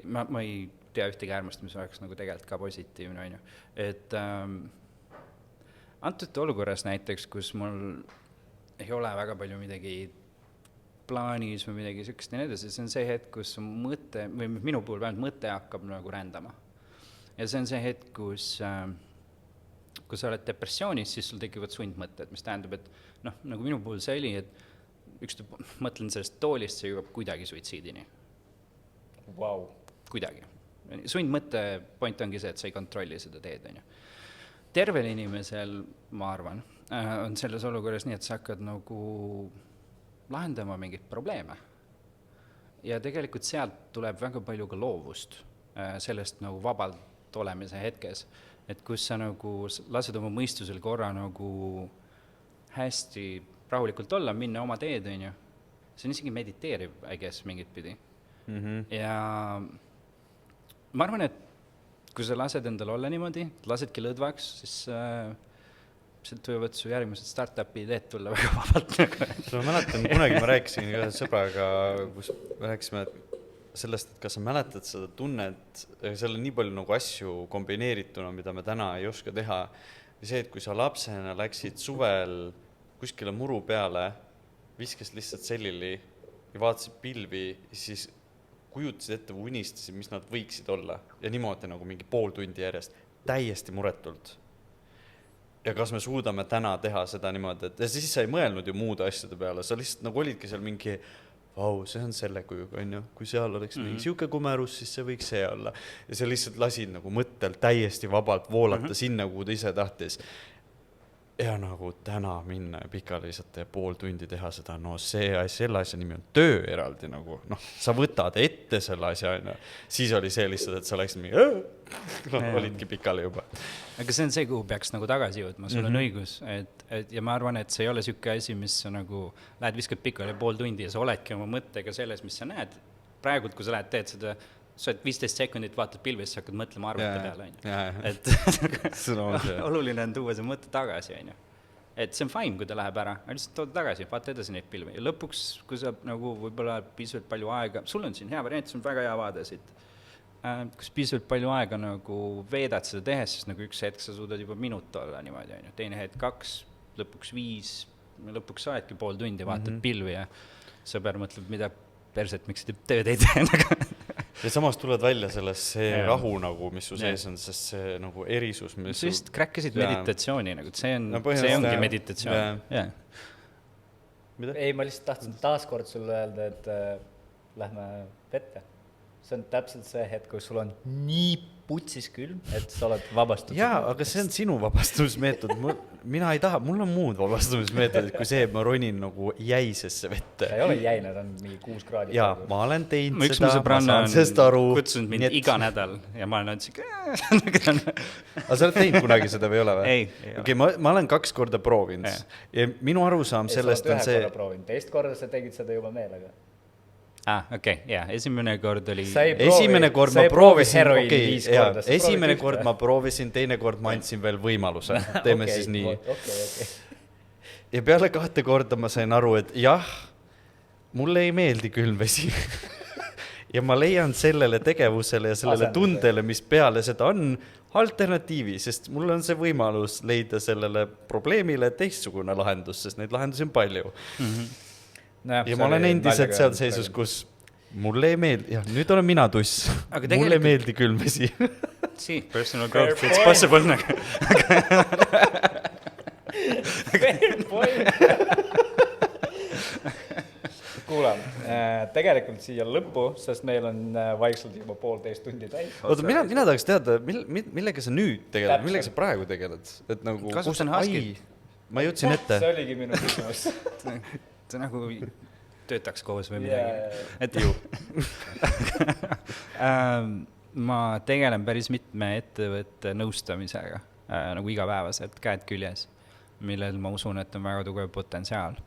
ma ei tea ühtegi äärmust, mis oleks nagu tegelikult ka positiivne, on ju. Et antud olukorras näiteks, kus mul ei ole väga palju midagi plaanis või midagi sükest ja nii edasi, see on see hetk, kus mõte, või minu puhul vähemalt mõte hakkab nagu rändama. Ja see on see hetk, kus kui sa oled depressioonis, siis sul tekivad sundmõtted, mis tähendab, et noh, nagu minu puhul see oli, et mõtlen sellest toolist, see jõuab kuidagi suitsiidini. Wow. Kuidagi. Sundmõtte point ongi see, et sa ei kontrolli seda teed, on ju. Tervel inimesel, ma arvan, on selles olukorras nii, et sa hakkad nagu lahendama mingit probleeme. Ja tegelikult sealt tuleb väga palju ka loovust sellest nagu vabalt olemise hetkes, et kus sa nagu lased oma mõistusel korra nagu hästi rahulikult olla, minna oma teed, on ju. See on isegi mediteeriv, I guess, mingit pidi. Ja ma arvan, et kui sa lased endal olla niimoodi, lasedki lõdvaks, siis sealt võivad su järgmised startupi ideed tulla väga vabalt. Ma mäletan, kunagi ma rääkisin ühe sõbraga, kus me rääkisime sellest, et kas sa mäletad seda tunnet, seal on nii palju nagu asju kombineerituna, mida me täna ei oska teha. Ja see, et kui sa lapsena läksid suvel kuskile muru peale, viskasid lihtsalt sellili ja vaatasid pilvi, siis kujutasid ette või unistasid, mis nad võiksid olla. Ja niimoodi nagu mingi pool tundi järjest, täiesti muretult. Ja kas me suudame täna teha seda niimoodi, et ja siis sa ei mõelnud ju muude asjade peale, sa lihtsalt nagu olidki seal mingi see on selle kujuga, on ju. Kui seal oleks mingi siuke kumerus, siis see võiks see olla. Ja sa lihtsalt lasid nagu mõttel täiesti vabalt voolata sinna, kuhu ta ise tahtis. Ja nagu täna minna ja pikali lihtsalt pool tundi teha seda, no selle asja nimi on töö eraldi nagu, sa võtad ette selle asja, siis oli see lihtsalt, et sa läksid mingi, olidki pikali juba. Aga see on see, kuhu peaks nagu tagasi jõudma, sul on õigus, ja ma arvan, et see ei ole sükke asi, mis sa nagu lähed viskad pikali pool tundi ja sa oledki oma mõttega selles, mis sa näed. Praegult, kui sa lähed, teed seda, sa oled 15 sekundit, vaatad pilvist, sa hakkad mõtlema arvete peale, on ju. Et oluline on tuua see mõte tagasi, on ju. Et see on fine, kui ta läheb ära, aga lihtsalt tood tagasi, vaata edasi neid pilvi. Ja lõpuks, kui sa nagu võib-olla piisavalt palju aega, sul on siin hea variant, see on väga hea vaade siit. Kus piisavalt palju aega nagu veedad seda tehes, siis nagu üks hetk sa suudad juba minut olla niimoodi, on ju. Teine hetk 2, lõpuks 5, lõpuks sa oledki pool tundi, vaatad pilvi ja sõber mõtleb, mida perset, miks seda tööd ei tee. Ja samas tuled välja sellest see rahu nagu, mis su sees on, sest see nagu erisus. Sa just kräkkasid meditatsiooni, nagu see ongi meditatsioon. Ei, ma lihtsalt tahtsin taaskord sulle öelda, et lähme vette. See on täpselt see hetk, kus sul on nii putsis külm, et sa oled vabastatud. Jaa, aga see on sinu vabastumismeetod. Mina ei taha, mul on muud vabastumismeetodid, kui see, et ma ronin nagu jäisesse vette. See ei ole jäine, ta on mingi 6 kraadi. Jaa, ma olen teinud seda, ma saan sest aru. Kutsunud mind iga nädal ja ma olen öelnud, aga sa oled teinud kunagi seda või ei ole või? Ei. Okay, ma olen 2 korda proovinud. Ja minu arusaam sellest on see... Teist korda sa tegid seda juba meelega. Okei, jaa, esimene kord oli... Esimene kord ma proovisin, esimene kord ma proovisin, teine kord ma andsin veel võimaluse. Teeme siis nii. Ja peale 2 korda ma sain aru, et jah, mulle ei meeldi külmvesi. Ja ma leian sellele tegevusele ja sellele tundele, mis peale seda on, alternatiivi, sest mul on see võimalus leida sellele probleemile teistsugune lahendus, sest neid lahendusi on palju. Ja ma olen endiselt seal seisus, kus mulle ei meeldi, nüüd olen mina tuss, mulle ei meeldi külmvesi. See, personal growth, it's possible. Fair point. Kuule, tegelikult siia lõppu, sest meil on vaikselt juba 1,5 tundi täis. Oota, mina tahaks teada, millega sa nüüd tegeled, millega sa praegu tegeled? Kasutan Huskit. Ma jõudsin ette. See oligi minu küsimus. See nagu töötaks koos või midagi. Ma tegelen päris mitme ettevõtte nõustamisega, nagu igapäevaselt käed küljes, millel ma usun, et on väga tugev potentsiaal.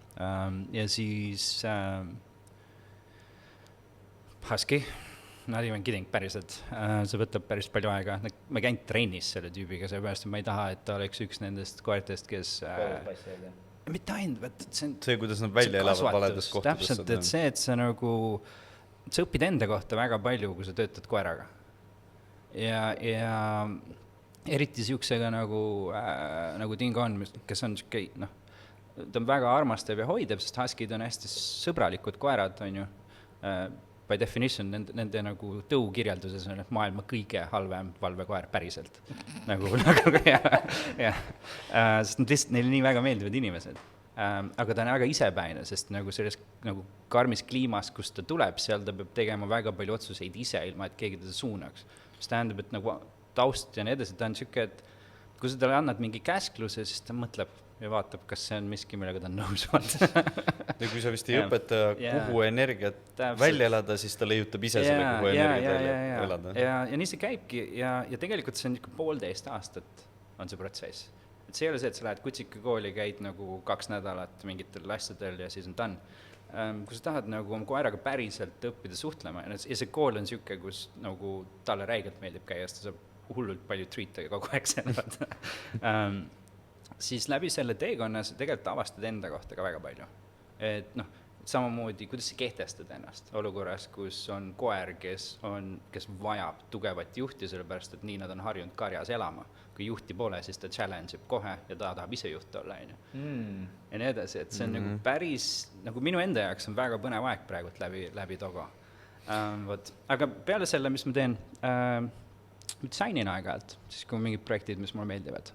Ja siis Husky not even kidding, päriselt. See võtab päris palju aega. Ma käin trennis selle tüübiga, seepärast, et ma ei taha, et ta oleks üks nendest koertest, kes mitte ainult, see on see, kuidas nad välja elavad valedes kohtades. Täpselt, et see, et sa nagu, sa õpid enda kohta väga palju, kui sa töötad koeraga. Ja eriti siuksega nagu Dingo on, kes on siuke, ta on väga armastav ja hoidev, sest huskid on hästi sõbralikud koerad, on ju. By definition, nende nagu tõukirjelduses on maailma kõige halvem valvekoer päriselt. Sest nad lihtsalt, neile nii väga meeldivad inimesed. Aga ta on väga isepäine, sest nagu selles nagu karmis kliimas, kus ta tuleb, seal ta peab tegema väga palju otsuseid ise, ilma et keegi teda suunaks. Mis tähendab, et nagu taust ja nii edasi, ta on siuke, et kui sa talle annad mingi käskluse, siis ta mõtleb ja vaatab, kas see on miski, millega ta on nõus. Ja kui sa vist ei õpeta, kuhu energiat välja elada, siis ta leiutab ise selle, kuhu energiat välja elada. Ja nii see käibki ja tegelikult see on 1,5 aastat on see protsess. Et see ei ole see, et sa lähed kutsika kooli, käid nagu 2 nädalat mingitel asjadel ja siis on done. Kui sa tahad nagu oma koeraga päriselt õppida suhtlema ja see kool on siuke, kus nagu talle räigelt meeldib käia, sest ta saab hullult palju treat'e kogu aeg selle. Siis läbi selle teekonna sa tegelikult avastad enda kohta ka väga palju. Et samamoodi, kuidas sa kehtestad ennast olukorras, kus on koer, kes vajab tugevat juhti, sellepärast, et nii nad on harjunud karjas elama. Kui juhti pole, siis ta challenge'ib kohe ja ta tahab ise juht olla. Ja nii edasi, et see on nagu päris, nagu minu enda jaoks on väga põnev aeg praegult läbi Togo. Aga peale selle, mis ma teen, disainin aeg-ajalt, siis kui mingid projektid, mis mulle meeldivad.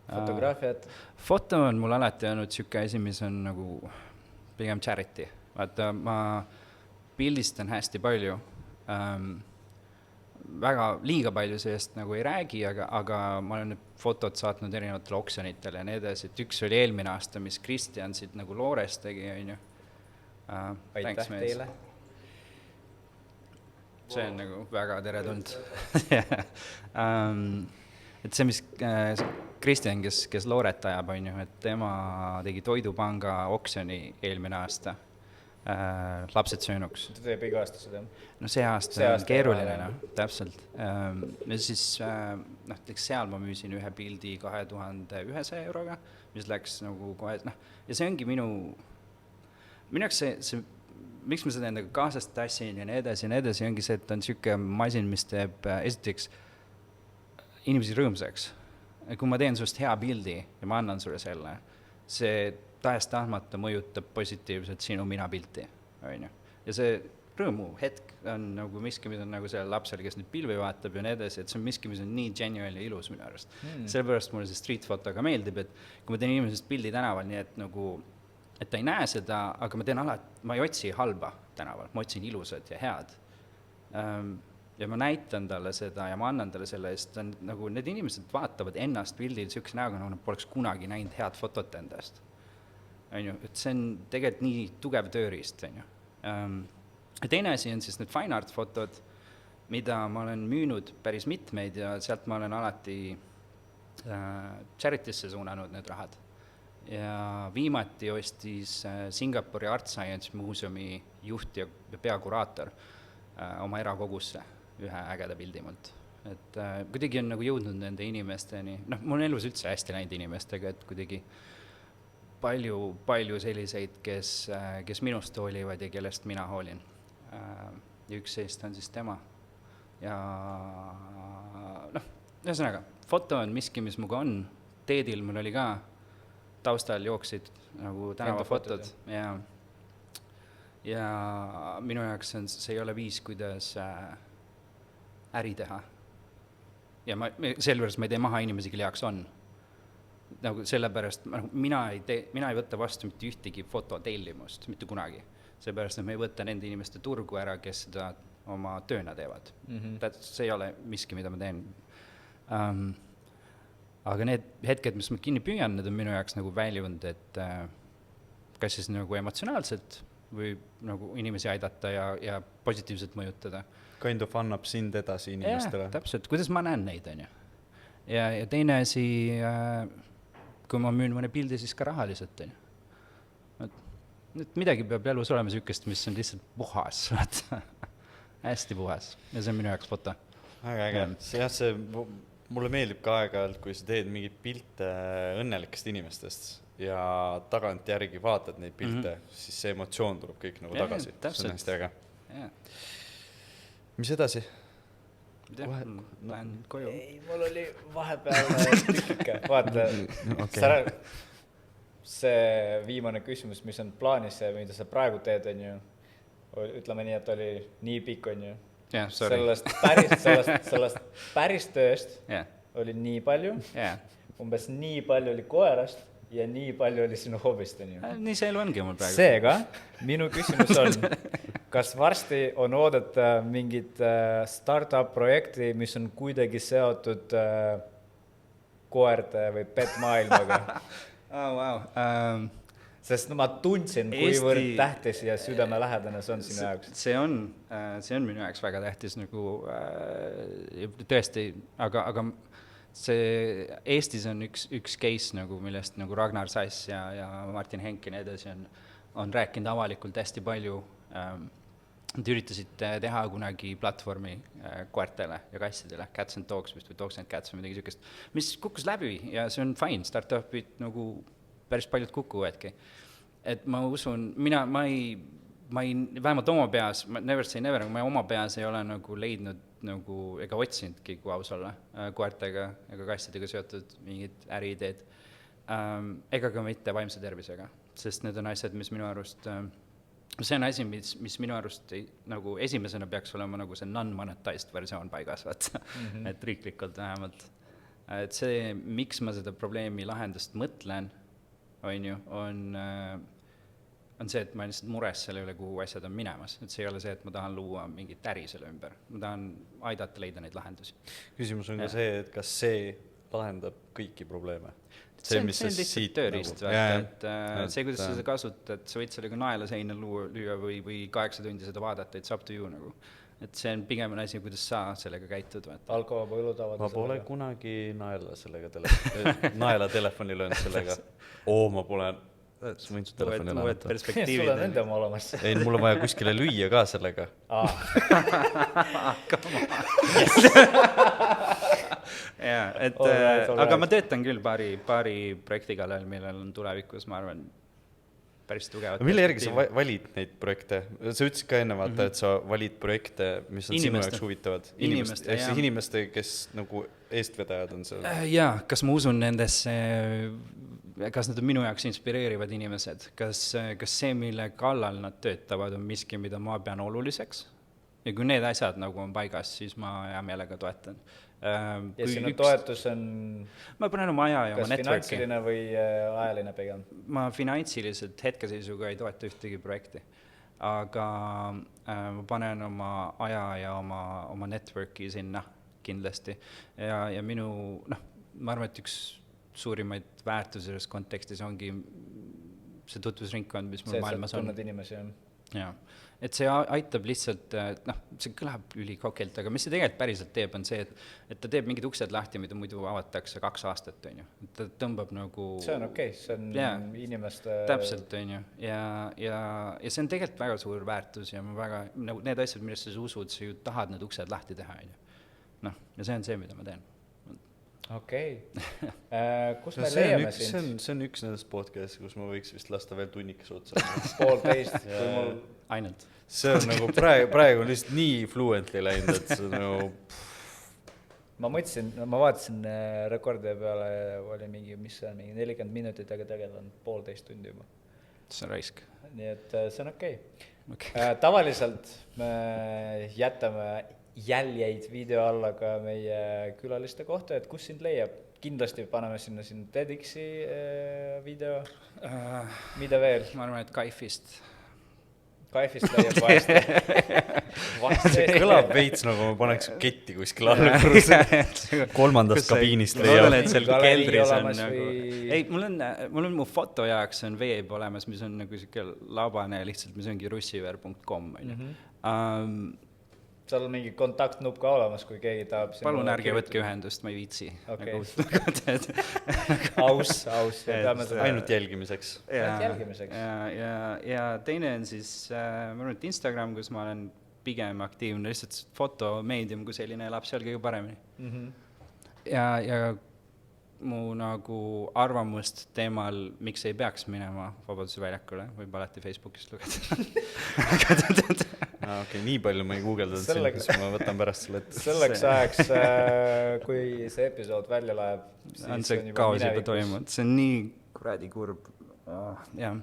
Fotograafiat? Foto on mul alati olnud siuke asi, mis on nagu pigem charity. Vaata, ma pildistan hästi palju. Väga liiga palju sellest nagu ei räägi, aga ma olen fotod saatnud erinevatele oksjonitele ja nii edasi. Et üks oli eelmine aasta, mis Kristjan siit nagu Loores tegi, on ju. Aitäh teile. See on nagu väga teretund. Et see, mis Kristjan, kes Looret ajab, on ju, et tema tegi Toidupanga oksjoni eelmine aasta lapsed söönuks. Ta teeb iga aasta seda? No see aasta on keeruline, täpselt. Ja siis seal ma müüsin ühe pildi 2100 euroga, mis läks nagu kohe, ja see ongi minu jaoks see miks ma seda endaga kaasast tassin ja nii edasi, ongi see, et on siuke masin, mis teeb esiteks inimesi rõõmsaks. Kui ma teen sust hea pildi ja ma annan sulle selle, see tahes-tahtmata mõjutab positiivselt sinu mina-pilti. Ja see rõõmu hetk on nagu miski, mis on nagu sellel lapsel, kes nüüd pilvi vaatab ja nii edasi, et see on miski, mis on nii genuine ja ilus minu arust. Sellepärast mulle see street fotoga meeldib, et kui ma teen inimesest pildi tänaval, nii et nagu et ta ei näe seda, aga ma teen alati, ma ei otsi halba tänaval, ma otsin ilusad ja head. Ja ma näitan talle seda ja ma annan talle selle eest, nagu need inimesed vaatavad ennast pildil siukse näoga, nagu nad poleks kunagi näinud head fotot endast. Et see on tegelikult nii tugev tööriist. Ja teine asi on siis need fine art fotod, mida ma olen müünud päris mitmeid ja sealt ma olen alati charity'sse suunanud need rahad. Ja viimati ostis Singapuri Art Science Museumi juht ja peakuraator oma erakogusse ühe ägeda pildi mult. Et kuidagi on nagu jõudnud nende inimesteni, mul on elus üldse hästi läinud inimestega, et kuidagi palju selliseid, kes minust hoolivad ja kellest mina hoolin. Ja üks seist on siis tema. Ja ühesõnaga, foto on miski, mis muga on. Teedil mul oli ka taustal jooksid nagu tänavafotod ja minu jaoks see ei ole viis, kuidas äri teha. Ja sellepärast ma ei tee maha inimesi, kelle jaoks on. Nagu sellepärast mina ei võtta vastu mitte ühtegi fototellimust, mitte kunagi. Sellepärast, et me ei võtta nende inimeste turgu ära, kes seda oma tööna teevad. See ei ole miski, mida ma teen. Aga need hetked, mis ma kinni püüan, need on minu jaoks nagu väljund, et kas siis nagu emotsionaalselt või nagu inimesi aidata ja positiivselt mõjutada. Kind of annab sind edasi inimestele. Ja, täpselt, kuidas ma näen neid, on ju. Ja teine asi, kui ma müün mõne pildi, siis ka rahaliselt, on ju. Et midagi peab elus olema sükest, mis on lihtsalt puhas. hästi puhas ja see on minu jaoks foto. väga äge, see mulle meeldib ka aeg-ajalt, kui sa teed mingeid pilte õnnelikest inimestest ja tagantjärgi vaatad neid pilte, siis see emotsioon tuleb kõik nagu tagasi. See on hästi äge. Mis edasi? Lähen koju. Ei, mul oli vahepeal tükike. Vaata, see viimane küsimus, mis on plaanis ja mida sa praegu teed, on ju, ütleme nii, et oli nii pikk, on ju. Yeah, sellest päris tööst oli nii palju, umbes nii palju oli koerast ja nii palju oli sinu hobist, on ju. Nii see elu ongi mul praegu. Seega, minu küsimus on, kas varsti on oodata mingit startup projekti, mis on kuidagi seotud koerte või pet maailmaga? Wow. Sest ma tundsin, kuivõrd tähtis ja südamelähedane see on sinu jaoks. See on minu jaoks väga tähtis nagu tõesti, aga see Eestis on üks case nagu, millest nagu Ragnar Sass ja Martin Henkin edasi on rääkinud avalikult hästi palju. Nad üritasid teha kunagi platvormi koertele ja kassidele, Cats and Dogs või Dogs and Cats või midagi sellist, mis kukkus läbi ja see on fine, startupid nagu päris paljud kukuvadki. Et ma usun, ma ei vähemalt oma peas, never say never, ma oma peas ei ole nagu leidnud nagu, ega otsinudki, kui aus olla, koertega ega kassidega seotud mingid äriideed, ega ka mitte vaimse tervisega, sest need on asjad, mis minu arust, see on asi, mis minu arust nagu esimesena peaks olema nagu see non-monetized versioon paigas, et riiklikult vähemalt. Et see, miks ma seda probleemi lahendust mõtlen, on see, et ma olen lihtsalt mures selle üle, kuhu asjad on minemas. Et see ei ole see, et ma tahan luua mingit äri selle ümber. Ma tahan aidata leida neid lahendusi. Küsimus on ka see, et kas see lahendab kõiki probleeme? See on lihtsalt tööriist. See, kuidas sa seda kasutad, sa võid sellega naela seina lüüa või 8 tundi seda vaadata, et saab to you nagu. Et see on pigem asi, kuidas sa sellega käitud. Alkohol või õlutavad. Ma pole kunagi naela telefoni löönud sellega. Ma pole... Sa võin su telefoni uued perspektiivid. Sul on enda oma olemas. Ei, mul on vaja kuskile lüüa ka sellega. Aga ma töötan küll paari projekti kallal, millel on tulevikus, ma arvan, päris tugevat. Mille järgi sa valid neid projekte? Sa ütlesid ka enne vaata, et sa valid projekte, mis on sinu jaoks huvitavad. Inimeste, kes nagu eestvedajad on seal. Jaa, kas ma usun nendesse, kas nad on minu jaoks inspireerivad inimesed, kas see, mille kallal nad töötavad, on miski, mida ma pean oluliseks. Ja kui need asjad nagu on paigas, siis ma hea meelega toetan. Ja sinu toetus on ma panen oma aja ja oma networki. Kas finantsiline või ajaline pigem? Ma finantsiliselt hetkeseisuga ei toeta ühtegi projekti, aga ma panen oma aja ja oma networki sinna kindlasti. Ja minu, ma arvan, et üks suurimaid väärtusi selles kontekstis ongi see tutvusringkond, mis mul maailmas on. Tunned inimesi, jah. Et see aitab lihtsalt, see kõlab ülikokelt, aga mis see tegelikult päriselt teeb, on see, et ta teeb mingid uksed lahti, mida muidu avatakse 2 aastat, on ju. Ta tõmbab nagu... See on okei, see on inimeste... Täpselt, on ju. Ja see on tegelikult väga suur väärtus ja ma väga, nagu need asjad, millest sa usud, sa ju tahad need uksed lahti teha, on ju. Ja see on see, mida ma teen. Okei. Kus me leiame sind? See on üks nendest podcast, kus ma võiks vist lasta veel tunnikas otsa. 1,5, kui mul... Ainult. See on nagu praegu on lihtsalt nii fluently läinud, et see nagu... Ma vaatasin rekordide peale, oli mingi 40 minutit, aga tegelikult on 1,5 tundi juba. See on raisk. Nii et see on okei. Tavaliselt me jätame jäljeid video alla ka meie külaliste kohta, et kus sind leiab? Kindlasti paneme sinna TEDxi video. Mida veel? Ma arvan, et Kaifist leiab vahest. See kõlab veits nagu ma paneks ketti kuskil alla. 3. kabiinist leiab. Et seal keldris on nagu... Ei, mul on mu foto jaoks on veeb olemas, mis on nagu siuke labane lihtsalt, mis ongi russiver.com. Seal on mingi kontaktnupp ka olemas, kui keegi tahab... Palun ärge võtke ühendust, ma ei viitsi. Aus. Ainult jälgimiseks. Ja teine on siis, ma arvan, et Instagram, kus ma olen pigem aktiivne, lihtsalt fotomeedium kui selline elab seal kõige paremini. Ja mu nagu arvamust teemal, miks ei peaks minema Vabaduse väljakule, võib alati Facebookist lugeda. Okei, nii palju ma ei guugeldanud siin, kus ma võtan pärast selle ette. Selleks ajaks, kui see episood välja läheb, on see kaos juba toimunud, see on nii kuradi kurb. Jah.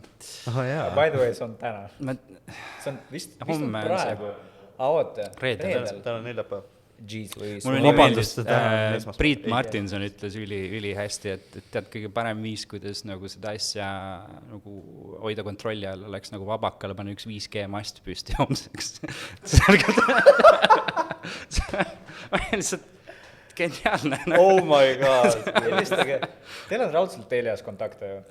By the way, see on täna. See on vist praegu. Oota, reedel. Täna on neljapäev. Mul oli meeldis, Priit Martinson ütles üli hästi, et tead, kõige parem viis, kuidas nagu seda asja nagu hoida kontrolli all, oleks nagu Vabakale panna üks 5G mast püsti homseks. See on lihtsalt geniaalne. Oh my god. Helistage. Teil on raudselt Telias kontakte ju?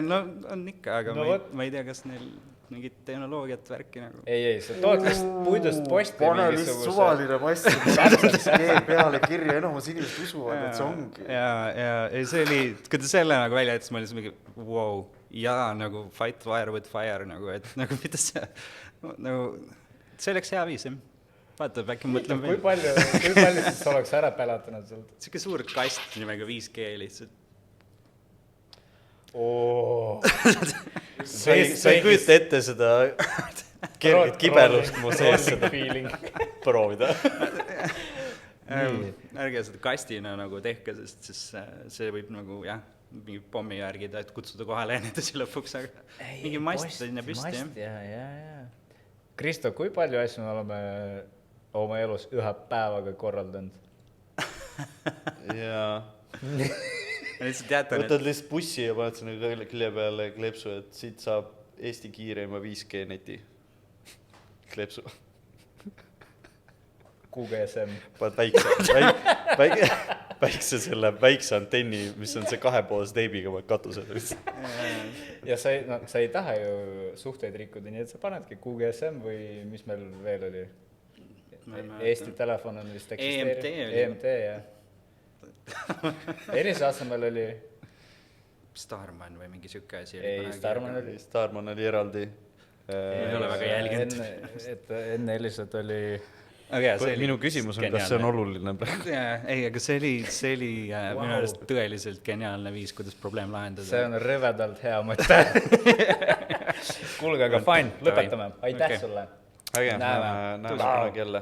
No on ikka, aga ma ei tea, kas neil mingit tehnoloogiat värki nagu. Ei, see tood lihtsalt puidust posti pane lihtsalt suvaline mast, peale kirja, enamus inimesed usuvad, et see ongi. Ja see oli, kui ta selle nagu välja jättis, ma olin mingi, wow, ja nagu fight fire with fire, nagu, et nagu mida see, nagu, see oleks hea viis, jah. Vaata, äkki mõtlen veel. Kui palju siis oleks ära pelatanud sult? Siuke suur kast nimega 5G lihtsalt. Sa ei kujuta ette seda kerget kibelust mu sees seda proovida. Ärge seda kastina nagu tehke, sest siis see võib nagu, jah, mingi pommi järgida, et kutsuda kohale ja edasi lõpuks, aga mingi mast sinna püsti. Ja. Kristo, kui palju asju me oleme oma elus ühe päevaga korraldanud? Jaa. Võtad lihtsalt bussi ja paned sinna külje peale kleepsu, et siit saab Eesti kiireima 5G neti kleepsu. QGSM. Paned väikse antenni, mis on see kahepoolse teibiga katused. Ja sa ei taha ju suhteid rikkuda, nii et sa panedki QGSM või mis meil veel oli? Eesti telefon on vist EMT, jah. Eelise asemel oli Starman või mingi siuke asi. Ei, Starman oli eraldi. Ei ole väga jälginud. Enne Elisat oli minu küsimus on, kas see on oluline praegu? Ei, aga see oli minu arust tõeliselt geniaalne viis, kuidas probleem lahendada. See on rõvedalt hea mõte. Kuulge, aga fine, lõpetame. Aitäh sulle. Näeme kunagi jälle.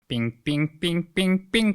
Ping, ping, ping, ping, ping.